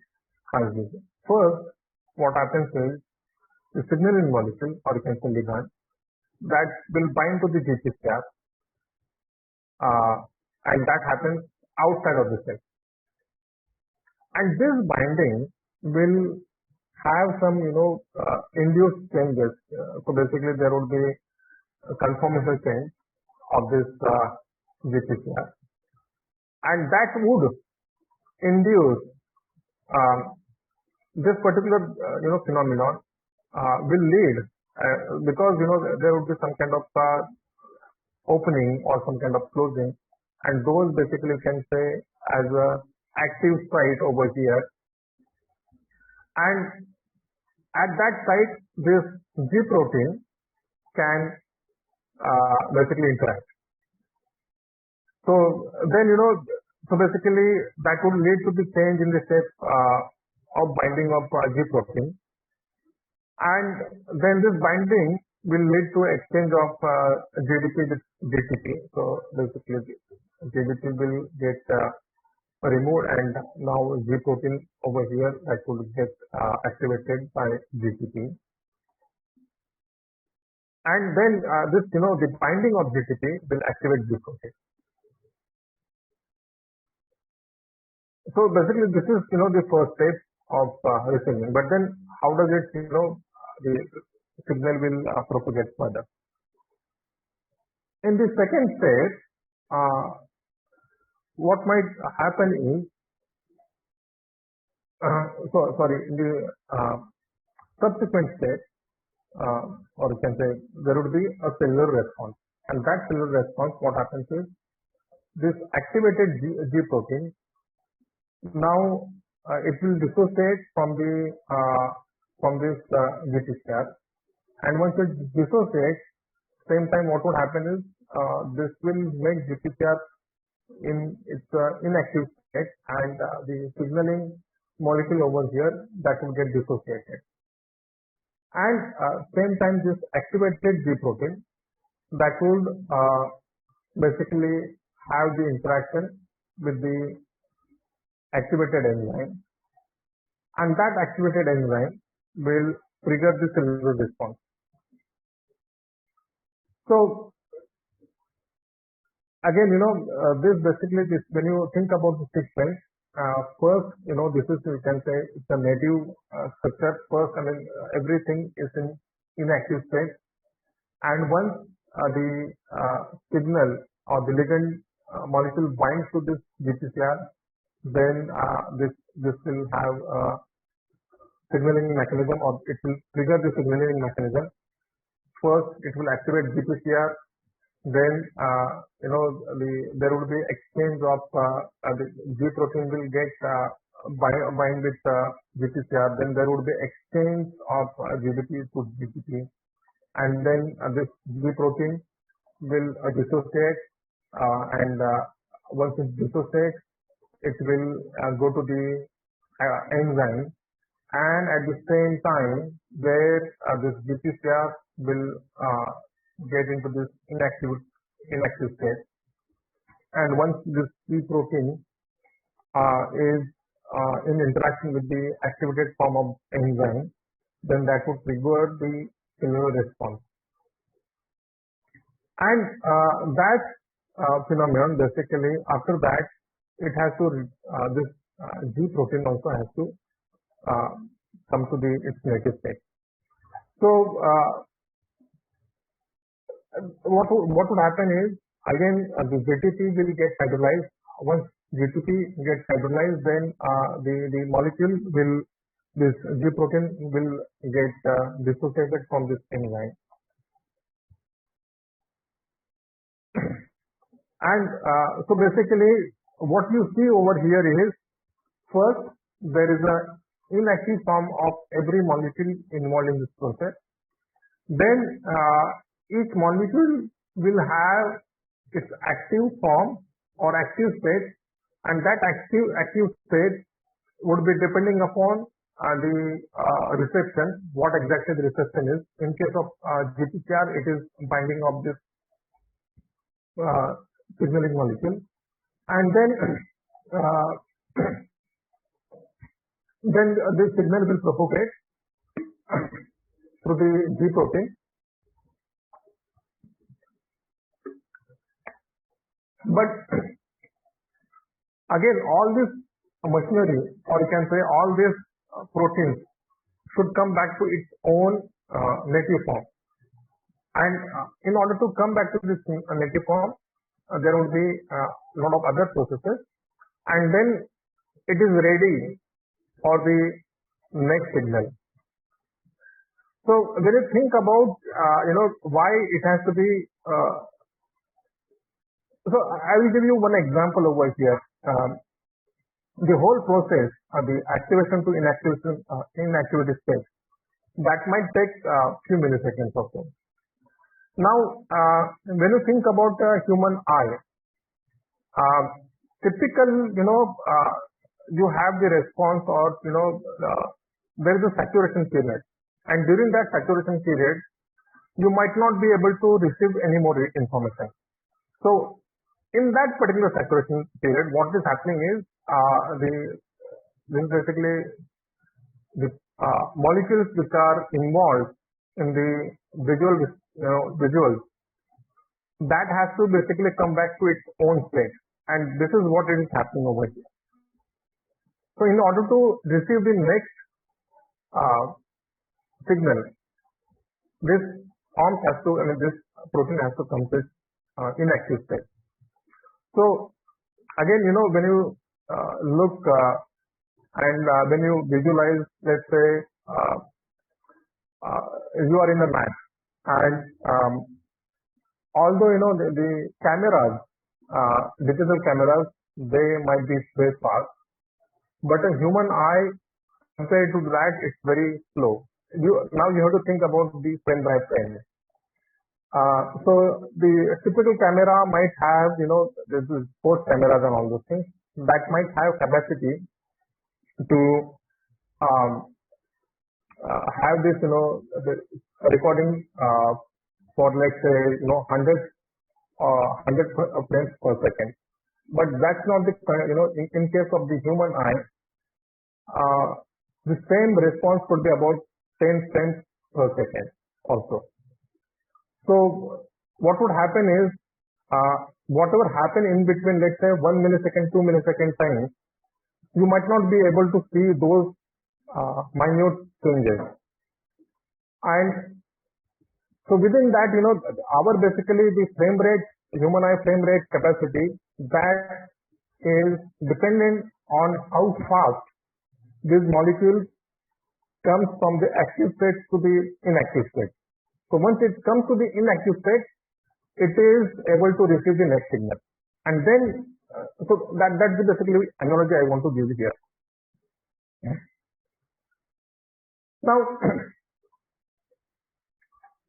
S1: transmit it? First, what happens is the signaling molecule, or you can say ligand, that will bind to the GPCR, and that happens outside of the cell. And this binding will have some, induced changes. So basically, there would be a conformational change of this GPCR, and that would induce this particular phenomenon will lead because there would be some kind of opening or some kind of closing, and those basically can say as a active site over here, and at that site this G protein can basically interact. So then so basically that would lead to the change in the shape of binding of G protein, and then this binding will lead to exchange of GDP with GTP. So basically GDP will get removed, and now G protein over here that will get activated by GTP, and then this the binding of GTP will activate G protein. So basically this is the first step of receiving, but then how does it the signal will propagate further? In the second step, what might happen is in the subsequent step, or you can say there would be a cellular response, and that cellular response, what happens is this activated G protein, now it will dissociate from the from this GPCR, and once it dissociates, same time what would happen is this will make GPCR in its inactive state, and the signaling molecule over here that will get dissociated, and same time this activated G protein that would basically have the interaction with the activated enzyme, and that activated enzyme will trigger the cellular response. So again, this basically this, when you think about the sequence, first, this is, you can say it's a native structure. First, everything is in inactive state, and once the signal or the ligand molecule binds to this GPCR, then this will have a signaling mechanism, or it will trigger the signaling mechanism. First, it will activate GPCR. Then there will be exchange of the G protein will get bind with GPCR. Then there would be exchange of GDP to GDP, and then this G protein will dissociate, and once it dissociates, it will go to the enzyme, and at the same time where this GPCR will get into this inactive state, and once this G protein is in interaction with the activated form of enzyme, then that would trigger the immune response. And that phenomenon, basically, after that, it has to this G protein also has to come to its native state. So what would happen is, again, the GTP will get hydrolyzed. Once GTP gets hydrolyzed, then the molecule will, this G protein will get dissociated from this enzyme. And so basically what you see over here is, first there is a inactive form of every molecule involved in this process. Then each molecule will have its active form or active state, and that active state would be depending upon the reception, what exactly the reception is. In case of GPCR, it is binding of this signaling molecule, and then this signal will propagate through the G protein. But again, all this machinery, or you can say all these proteins, should come back to its own native form. And in order to come back to this native form, there will be a lot of other processes, and then it is ready for the next signal. So when you think about why it has to be, so I will give you one example over here. The whole process, the activation to inactivity state, that might take a few milliseconds or so. Now, when you think about a human eye, typical, you have the response, or there is a saturation period, and during that saturation period, you might not be able to receive any more information. So, in that particular saturation period, what is happening is basically the molecules which are involved in the visuals, that has to basically come back to its own state, and this is what is happening over here. So in order to receive the next signal, this this protein has to come to its inactive state. So again, when you look and when you visualize, let's say you are in a lab, and although the cameras, digital cameras, they might be very fast, but a human eye, compared to that, it's very slow. Now you have to think about the frame by frame. So the typical camera might have, this is sports cameras and all those things, that might have capacity to have this, the recording for, let's say, 100 frames per second. But that's not the, in case of the human eye, the same response could be about 10 frames per second also. So what would happen is, whatever happen in between, let's say 1 millisecond, 2 millisecond time, you might not be able to see those minute changes. And so within that, our basically the frame rate, human eye frame rate capacity, that is dependent on how fast these molecules comes from the active state to the inactive state. So once it comes to the inactive state, it is able to receive the next signal, and then so that's the basically analogy I want to give here. Now,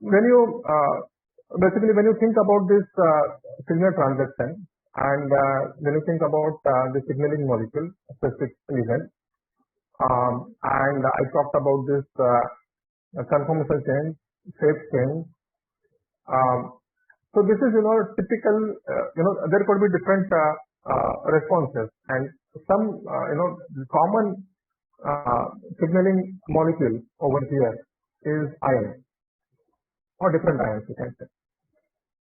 S1: when you basically when you think about this signal transaction, and when you think about the signaling molecule specific event, and I talked about this conformation change, shape change. So this is typical. There could be different responses, and some common signaling molecule over here is ion or different ions, you can say.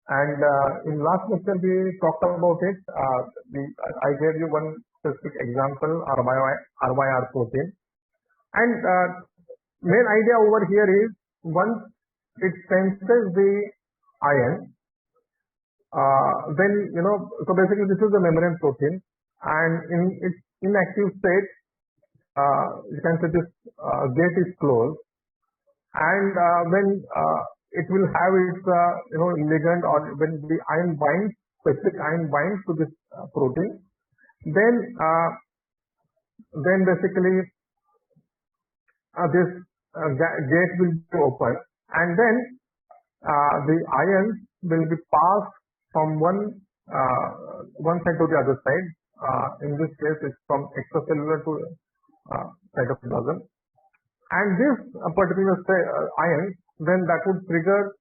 S1: And in last lecture we talked about it. I gave you one specific example, RYR14, and main idea over here is once it senses the ion, then so basically this is the membrane protein, and in its inactive state, you can say this gate is closed, and when it will have its ligand, or when the ion binds, specific ion binds to this protein, then basically this gate will be open, and then the ions will be passed from one side to the other side. In this case, it's from extracellular to cytoplasm, and this particular ion, then that would trigger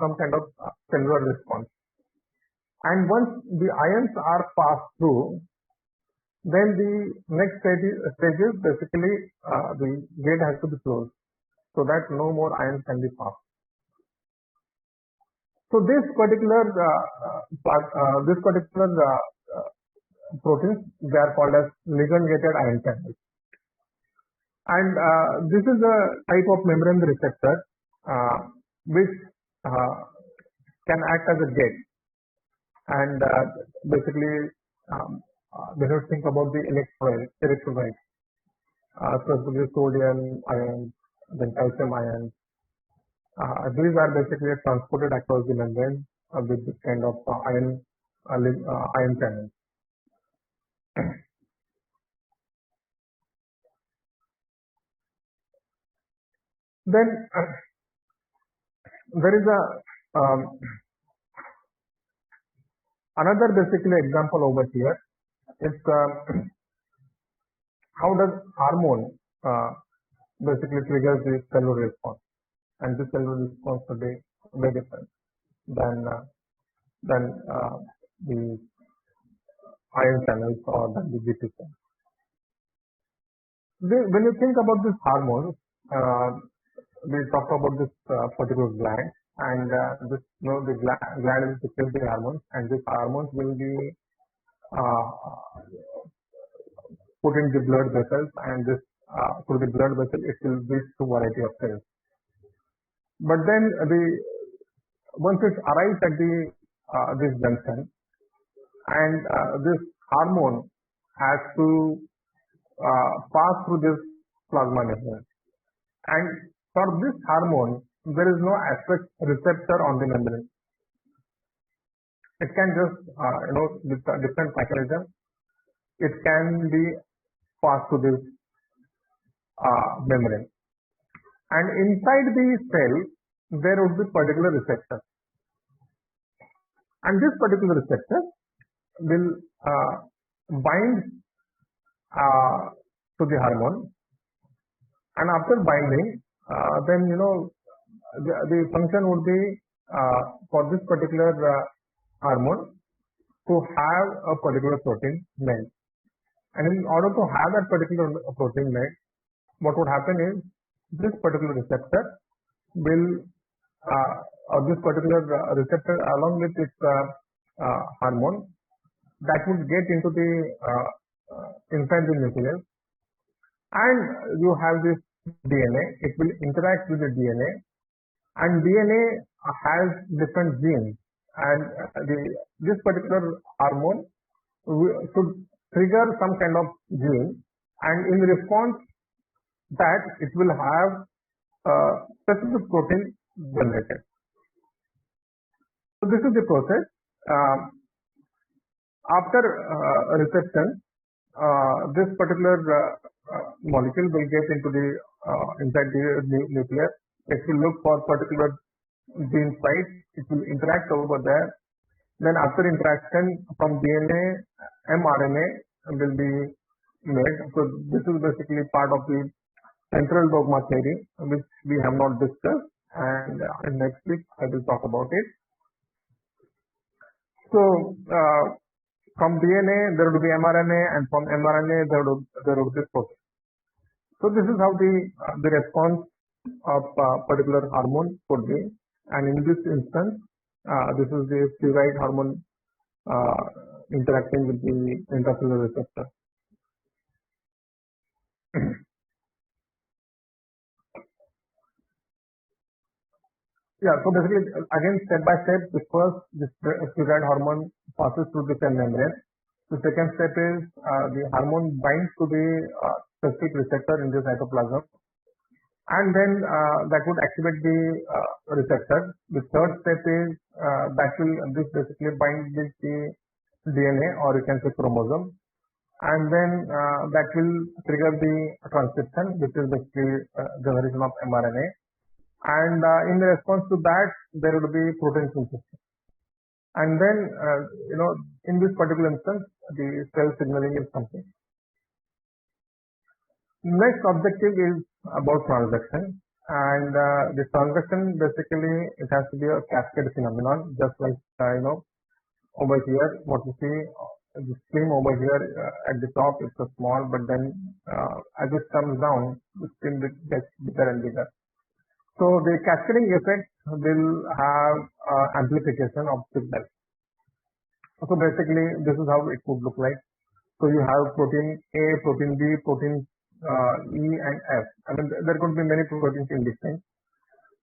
S1: some kind of cellular response. And once the ions are passed through, then the next stage is basically the gate has to be closed, so that no more ions can be passed. So this particular proteins, they are called as ligand-gated ion channels, and this is a type of membrane receptor which can act as a gate. And basically, when you think about the electrolytes, specifically sodium ions, then calcium ions, these are basically transported across the membrane with this kind of ion channels. Then there is another basically example over here. It's how does hormone basically triggers the cellular response, and this cellular response will be very different than the ion channels or than the GT cells. When you think about this hormones, we talk about this particular gland, and this the gland will secrete the hormones, and these hormones will be put in the blood vessels, and this through the blood vessel it will reach to variety of cells. But then once it arrives at this junction, and this hormone has to pass through this plasma membrane, and for this hormone there is no aspect receptor on the membrane. It can just with a different mechanism, it can be passed to this membrane, and inside the cell there would be particular receptor, and this particular receptor will bind to the hormone, and after binding, then the function would be for this particular hormone to have a particular protein made, and in order to have that particular protein made, what would happen is this particular receptor will this particular receptor along with its hormone, that would get into the inside the nucleus, and you have this DNA. It will interact with the DNA, and DNA has different genes, and this particular hormone should trigger some kind of gene, and in response that it will have a specific protein generated. So this is the process. After reception, this particular molecule will get into the inside the nucleus. It will look for particular gene site. It will interact over there. Then after interaction from DNA, mRNA will be made. So this is basically part of the central dogma theory, which we have not discussed, and in next week I will talk about it. So from DNA there would be mRNA, and from mRNA there would be protein. So this is how the response of particular hormone could be, and in this instance, this is the steroid hormone interacting with the intracellular receptor. Yeah, so basically, again, step by step, this steroid hormone passes through the cell membrane. The second step is the hormone binds to the specific receptor in the cytoplasm, and then that would activate the receptor. The third step is this basically binds with the DNA, or you can say chromosome, and then that will trigger the transcription, which is basically generation of mRNA. And in response to that, there would be protein synthesis. And then, in this particular instance, the cell signaling is complete. Next objective is about transduction. And the transduction, basically, it has to be a cascade phenomenon, just like, over here, what you see, the stream over here at the top is so small, but then as it comes down, the stream gets bigger and bigger. So the cascading effect will have amplification of signal. So basically, this is how it would look like. So you have protein A, protein B, protein E, and F. I mean, there could be many proteins in this thing.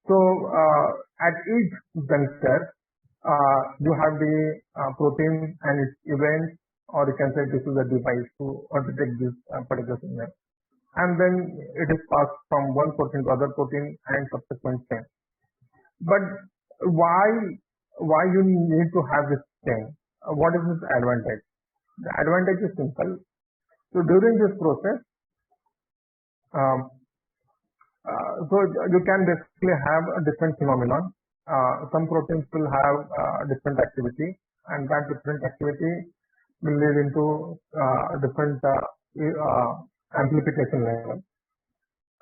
S1: So at each juncture, you have the protein and its event, or you can say this is a device to detect this particular signal. And then it is passed from one protein to other protein and subsequent chain. But why you need to have this chain? What is its advantage? The advantage is simple. So during this process, so you can basically have a different phenomenon. Some proteins will have different activity, and that different activity will lead into different amplification level.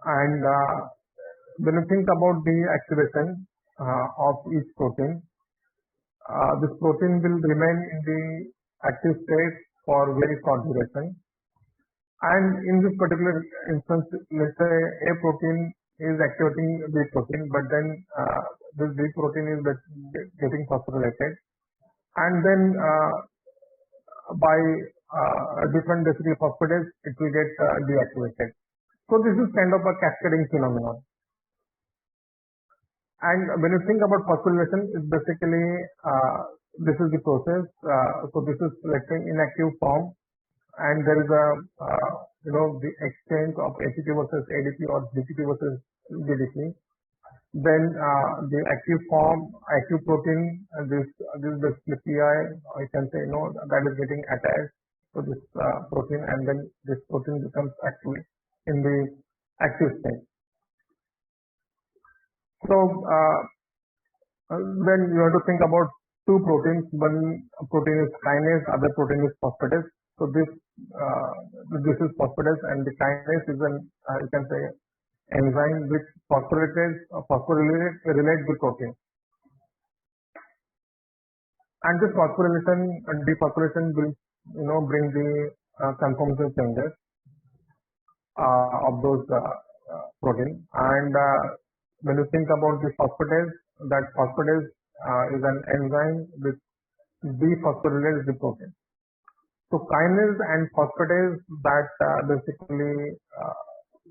S1: And when you think about the activation of each protein, this protein will remain in the active state for very short duration. And in this particular instance, let's say A protein is activating B protein, but then this B protein is getting phosphorylated, and then by different basically phosphatase, it will get deactivated. So this is kind of a cascading phenomenon. And when you think about phosphorylation, it's basically this is the process. So this is, let's say, inactive form, and there is a the exchange of ATP versus ADP or DTP versus DDP. Then the active form, active protein, this is basically PI. I can say that is getting attached to this protein, and then this protein becomes active in the active state. So then you have to think about two proteins. One protein is kinase, other protein is phosphatase. So this is phosphatase, and the kinase is an you can say enzyme which phosphorylate the protein. And this phosphorylation and dephosphorylation will bring the conformational changes of those protein. And when you think about the phosphatase, that phosphatase is an enzyme which dephosphorylates the protein. So kinase and phosphatase, that basically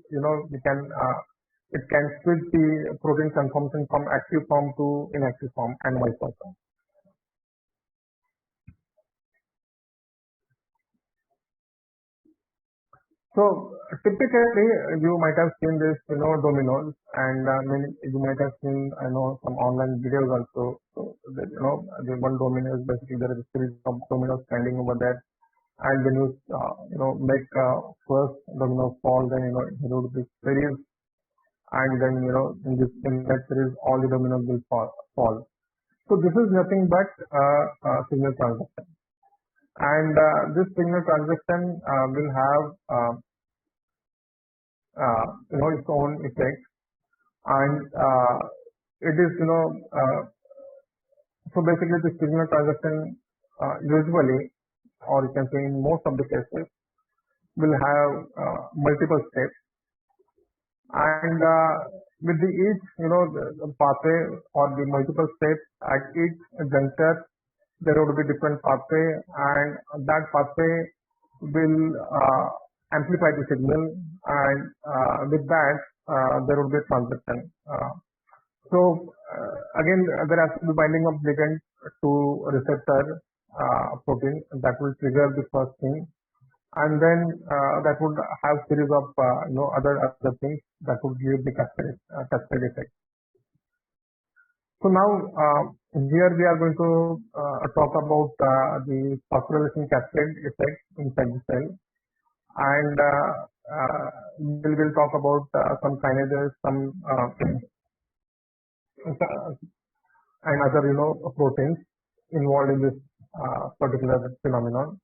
S1: it can switch the protein conformation from active form to inactive form and vice versa. So typically you might have seen this, dominoes, and you might have seen, some online videos also. So the one domino is basically there is a series of dominoes standing over there, and when you make first domino fall, then there would be series, and then in that series all the dominoes will fall. So this is nothing but signal transaction, and this signal transaction will have its own effect, and it is so basically the signal transaction usually, or you can say in most of the cases, will have multiple steps, and with the each the pathway or the multiple steps at each juncture, there would be different pathway, and that pathway will amplify the signal, and with that there would be transaction. So again, there has to be binding of ligand to receptor protein that will trigger the first thing, and then that would have series of other things that would give the cascade effect. So now here we are going to talk about the phosphorylation cascade effect inside the cell, and we will talk about some kinases, some and other proteins involved in this particular phenomenon.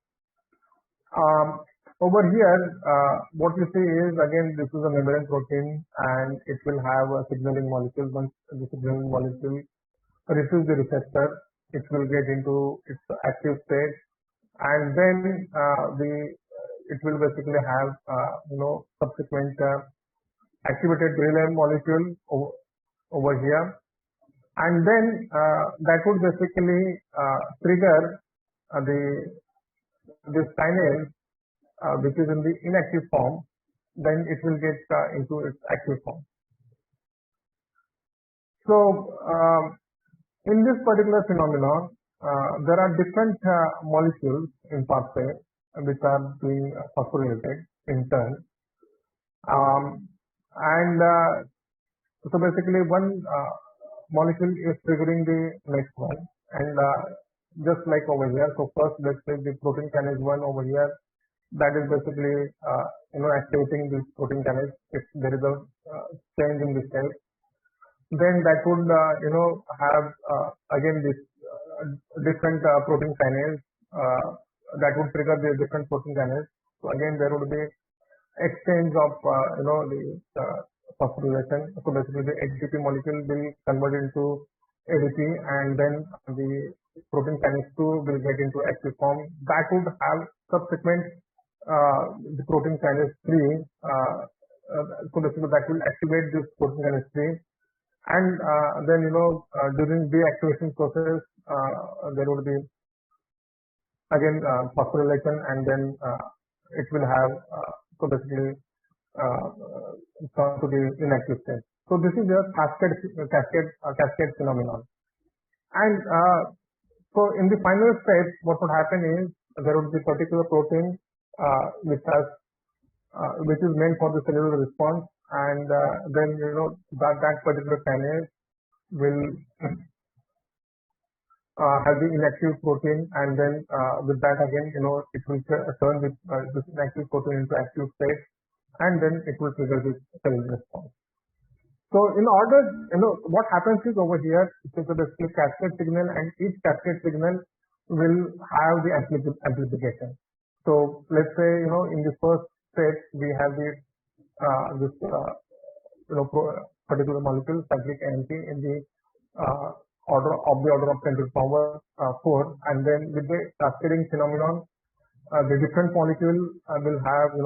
S1: Over here, what you see is, again, this is a membrane protein, and it will have a signaling molecule. Once the signaling molecule reaches the receptor, it will get into its active state, and then it will basically have subsequent activated relay molecule over here, and then that would basically trigger this kinase which is in the inactive form. Then it will get into its active form. So in this particular phenomenon, there are different molecules in pathway which are being phosphorylated in turn, and so basically one molecule is triggering the next one, and just like over here. So first, let's say the protein kinase 1 over here, that is basically activating this protein kinase. If there is a change in the cell, then that would have again this different protein kinase that would trigger the different protein kinase. So again there would be exchange of the phosphorylation. So basically the ATP molecule will convert into ADP, and then the protein kinase 2 will get into active form. That would have subsequent the protein kinase 3. So basically that will activate this protein kinase 3, and then during deactivation process there would be again phosphorylation, and then it will have so basically come to the inactive state. So this is a cascade phenomenon, and so in the final step, what would happen is there would be particular protein which is meant for the cellular response, and then that particular kinase will have the inactive protein, and then with that again it will turn this inactive protein into active state, and then it will trigger this cellular response. So in order, what happens is over here, it is basically cascade signal, and each cascade signal will have the amplification. So let's say in the first step we have this particular molecule cyclic AMP in the order of 10 to the power 4, and then with the cascading phenomenon, the different molecule will have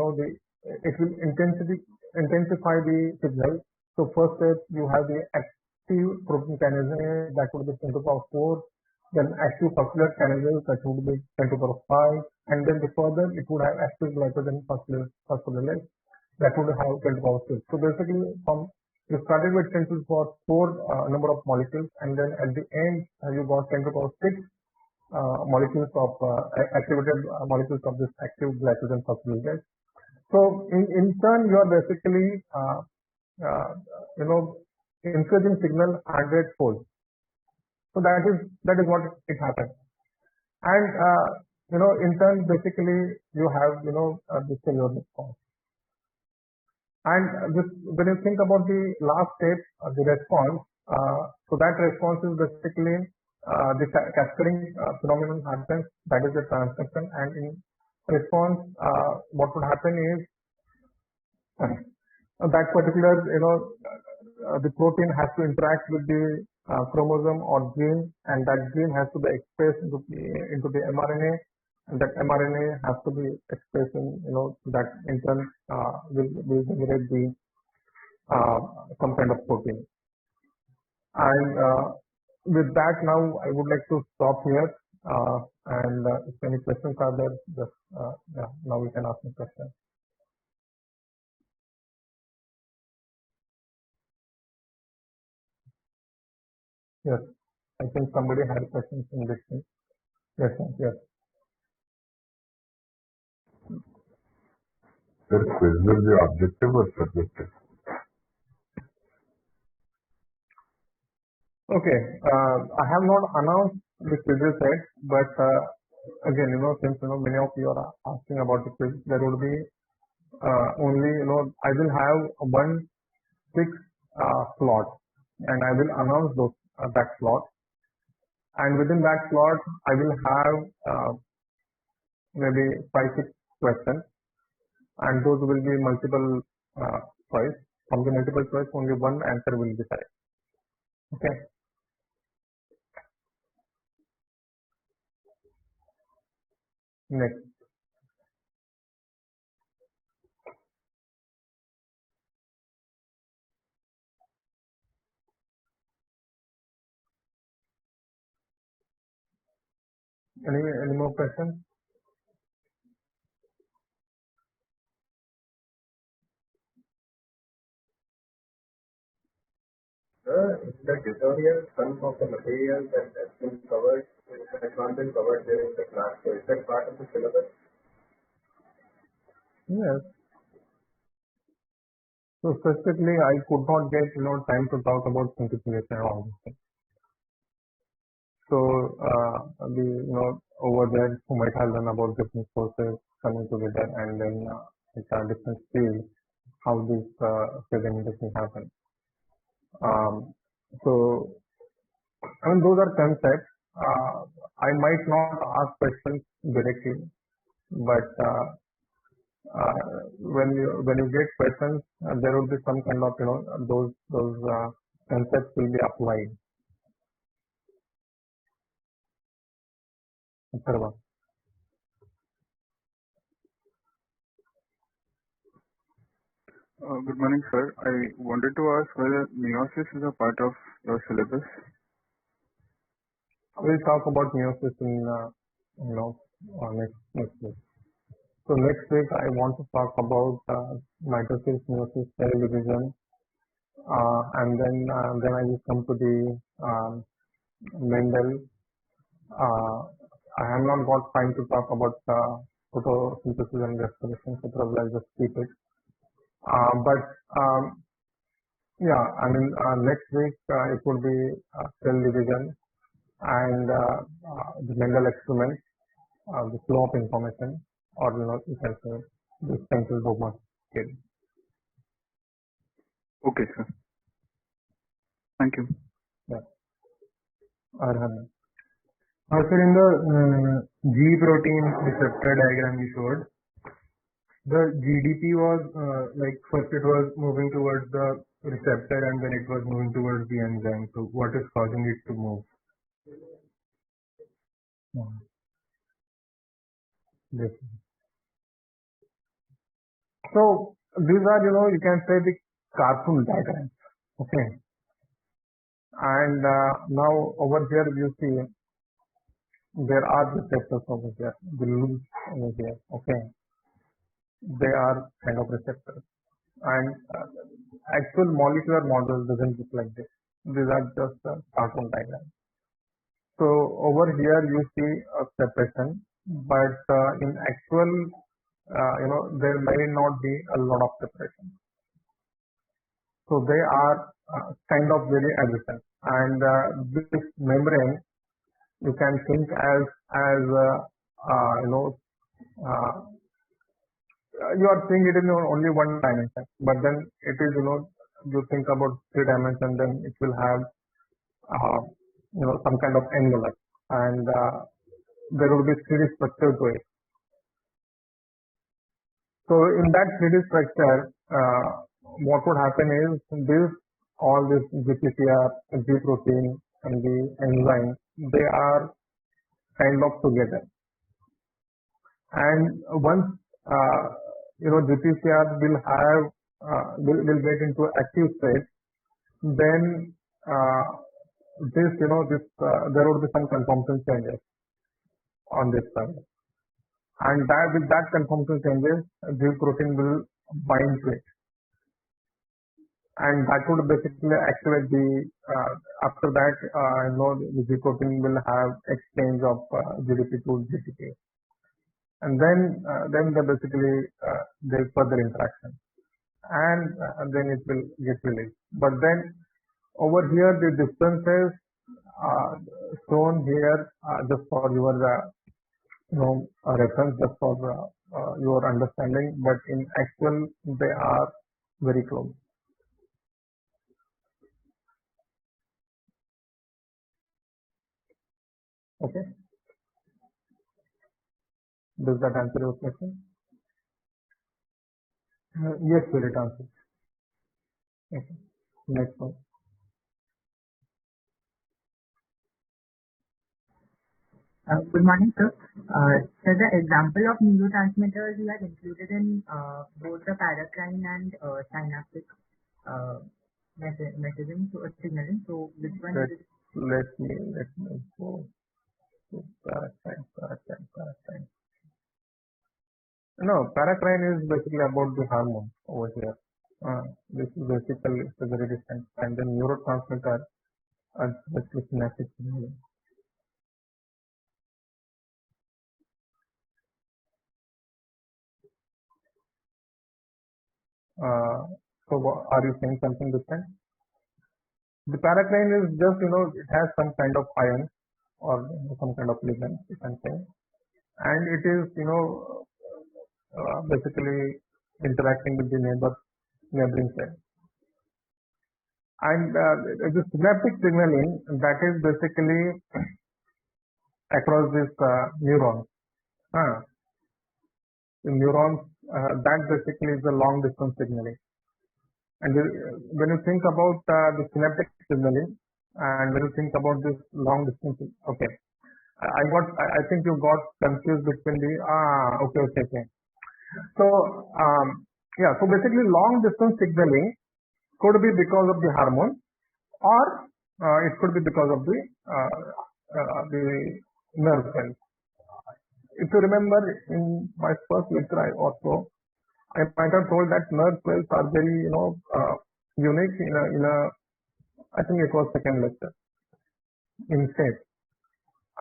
S1: it will intensify the signal. So first step you have the active protein kinase that would be 10 to the power 4, then active phosphorylate kinase that would be 10 to the power 5, and then the further it would have active glycogen phosphorylase that would have 10 to the power 6. So basically you started with 10 to the power 4 number of molecules, and then at the end you got 10 to the power 6 molecules of activated molecules of this active glycogen phosphorylase. So in turn, you are basically uh, you know increasing signal 100-fold. So that is what it happens. And in turn, basically you have this cellular response. And when you think about the last step, the response, so that response is basically the cascading phenomenon happens. That is the transcription, and in response, what would happen is that particular the protein has to interact with the chromosome or gene, and that gene has to be expressed into the mRNA, and that mRNA has to be expressed in that in turn will generate the some kind of protein. And with that, now I would like to stop here. And if any questions are there, just now we can ask me questions. Yes, I think somebody had questions in this thing. Yes, sir. Yes.
S2: Sir, quiz will be objective or subjective?
S1: Okay. I have not announced the quizzes yet, but again, since many of you are asking about the quiz, there would be only I will have one fixed slot, and I will announce that slot. And within that slot, I will have maybe 5-6 questions, and those will be multiple choice. From the multiple choice, only one answer will be correct. Okay. Next. Any more questions?
S3: The tutorial, some of the materials that has been covered has not been covered during the class. So is that part of the syllabus?
S1: Yes. So specifically, I could not get time to talk about synthesization and all this thing. So over there, who might have learned about different courses coming together, and then it's a different field how this segmentation happens. So I mean, those are concepts. I might not ask questions directly, but when you get questions, there will be some kind of those concepts will be applied. Atharva.
S4: Good morning, sir. I wanted to ask whether meiosis is a part of your syllabus.
S1: We'll talk about meiosis in next week. So next week I want to talk about mitosis, meiosis, cell division, and then I will come to the Mendel. I have not got time to talk about photosynthesis and respiration, so probably I'll just keep it. But yeah, I mean next week it would be cell division and the Mendel experiment, the flow of information, or you can say the central dogma scale.
S4: Okay, sir. Thank you.
S1: Yeah. Arhan.
S5: Sir, in the G protein receptor diagram you showed, the GDP was like first it was moving towards the receptor and then it was moving towards the enzyme. So what is causing it to move?
S1: Yes. So these are you can say the cartoon diagrams. Okay. And now over here you see there are receptors over here, the loops over here. Okay. They are kind of receptors, and actual molecular model doesn't look like this. These are just cartoon diagrams. So over here you see a separation, but in actual there may not be a lot of separation. So they are kind of very adjacent, and this membrane you can think as uh, you are seeing it in only one dimension, but then it is you think about 3 dimension, then it will have some kind of envelope, and there will be 3D structure to it. So in that 3D structure, what would happen is all this GPCR, G protein, and the enzyme, they are kind of together. And once GPCR will have will get into active state, then there would be some conformation changes on this side, and that with that conformation changes, G protein will bind to it, and that would basically activate the after that the G protein will have exchange of GDP to GTP, and then they basically there is further interaction, and then it will get released. But then over here the distances shown here just for your reference, just for your understanding, but in actual they are very close. Okay, does that answer your question? Yes, sir, it answers. Okay, next one.
S6: Good morning, sir. So the example of neurotransmitters you have included in both the paracrine and synaptic messaging, so signaling. So which one is it?
S1: Let me go to paracrine. No, paracrine is basically about the hormone over here. This is basically very different, and then neurotransmitter is basically synaptic signaling. So are you saying something different? The paracrine is just it has some kind of ion or some kind of ligand, you can say, and it is basically interacting with the neighboring cell. And the synaptic signaling, that is basically across this neurons. The neurons, that basically is the long distance signaling. And when you think about the synaptic signaling, and when you think about this long distance, okay, I think you got confused between the okay. So so basically long distance signaling could be because of the hormone, or it could be because of the nerve cells. If you remember in my first lecture, I might have told that nerve cells are very unique in a I think it was second lecture in shape,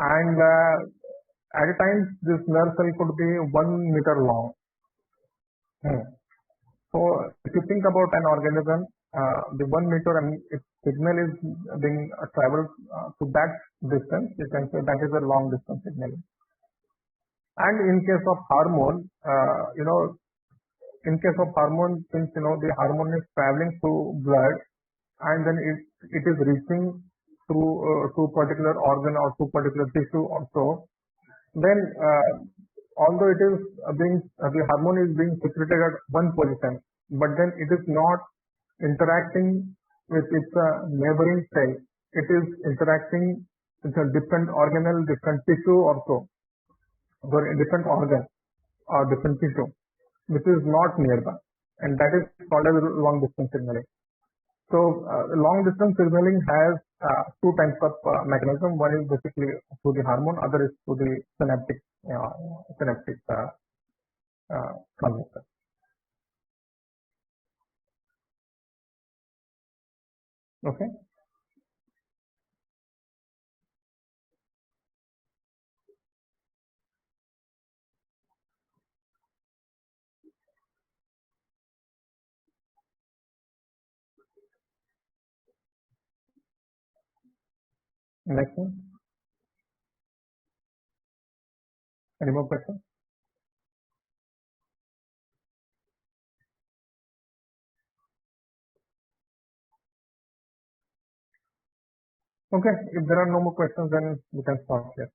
S1: and at times this nerve cell could be 1 meter long. So if you think about an organism, the 1 meter, and if signal is being traveled to that distance, you can say that is a long distance signaling. And in case of hormone, in case of hormone, since the hormone is traveling through blood, and then it is reaching through to particular organ or to particular tissue also, then although it is the hormone is being secreted at one position, but then it is not interacting with its neighboring cell. It is interacting with a different organelle, different tissue also, or a different organ or different tissue, which is not nearby, and that is called as long distance signaling. So long distance signaling has two types of mechanism. One is basically through the hormone, other is through the synaptic transmitter. Okay. Next one. Any more questions? Okay, if there are no more questions, then we can stop here.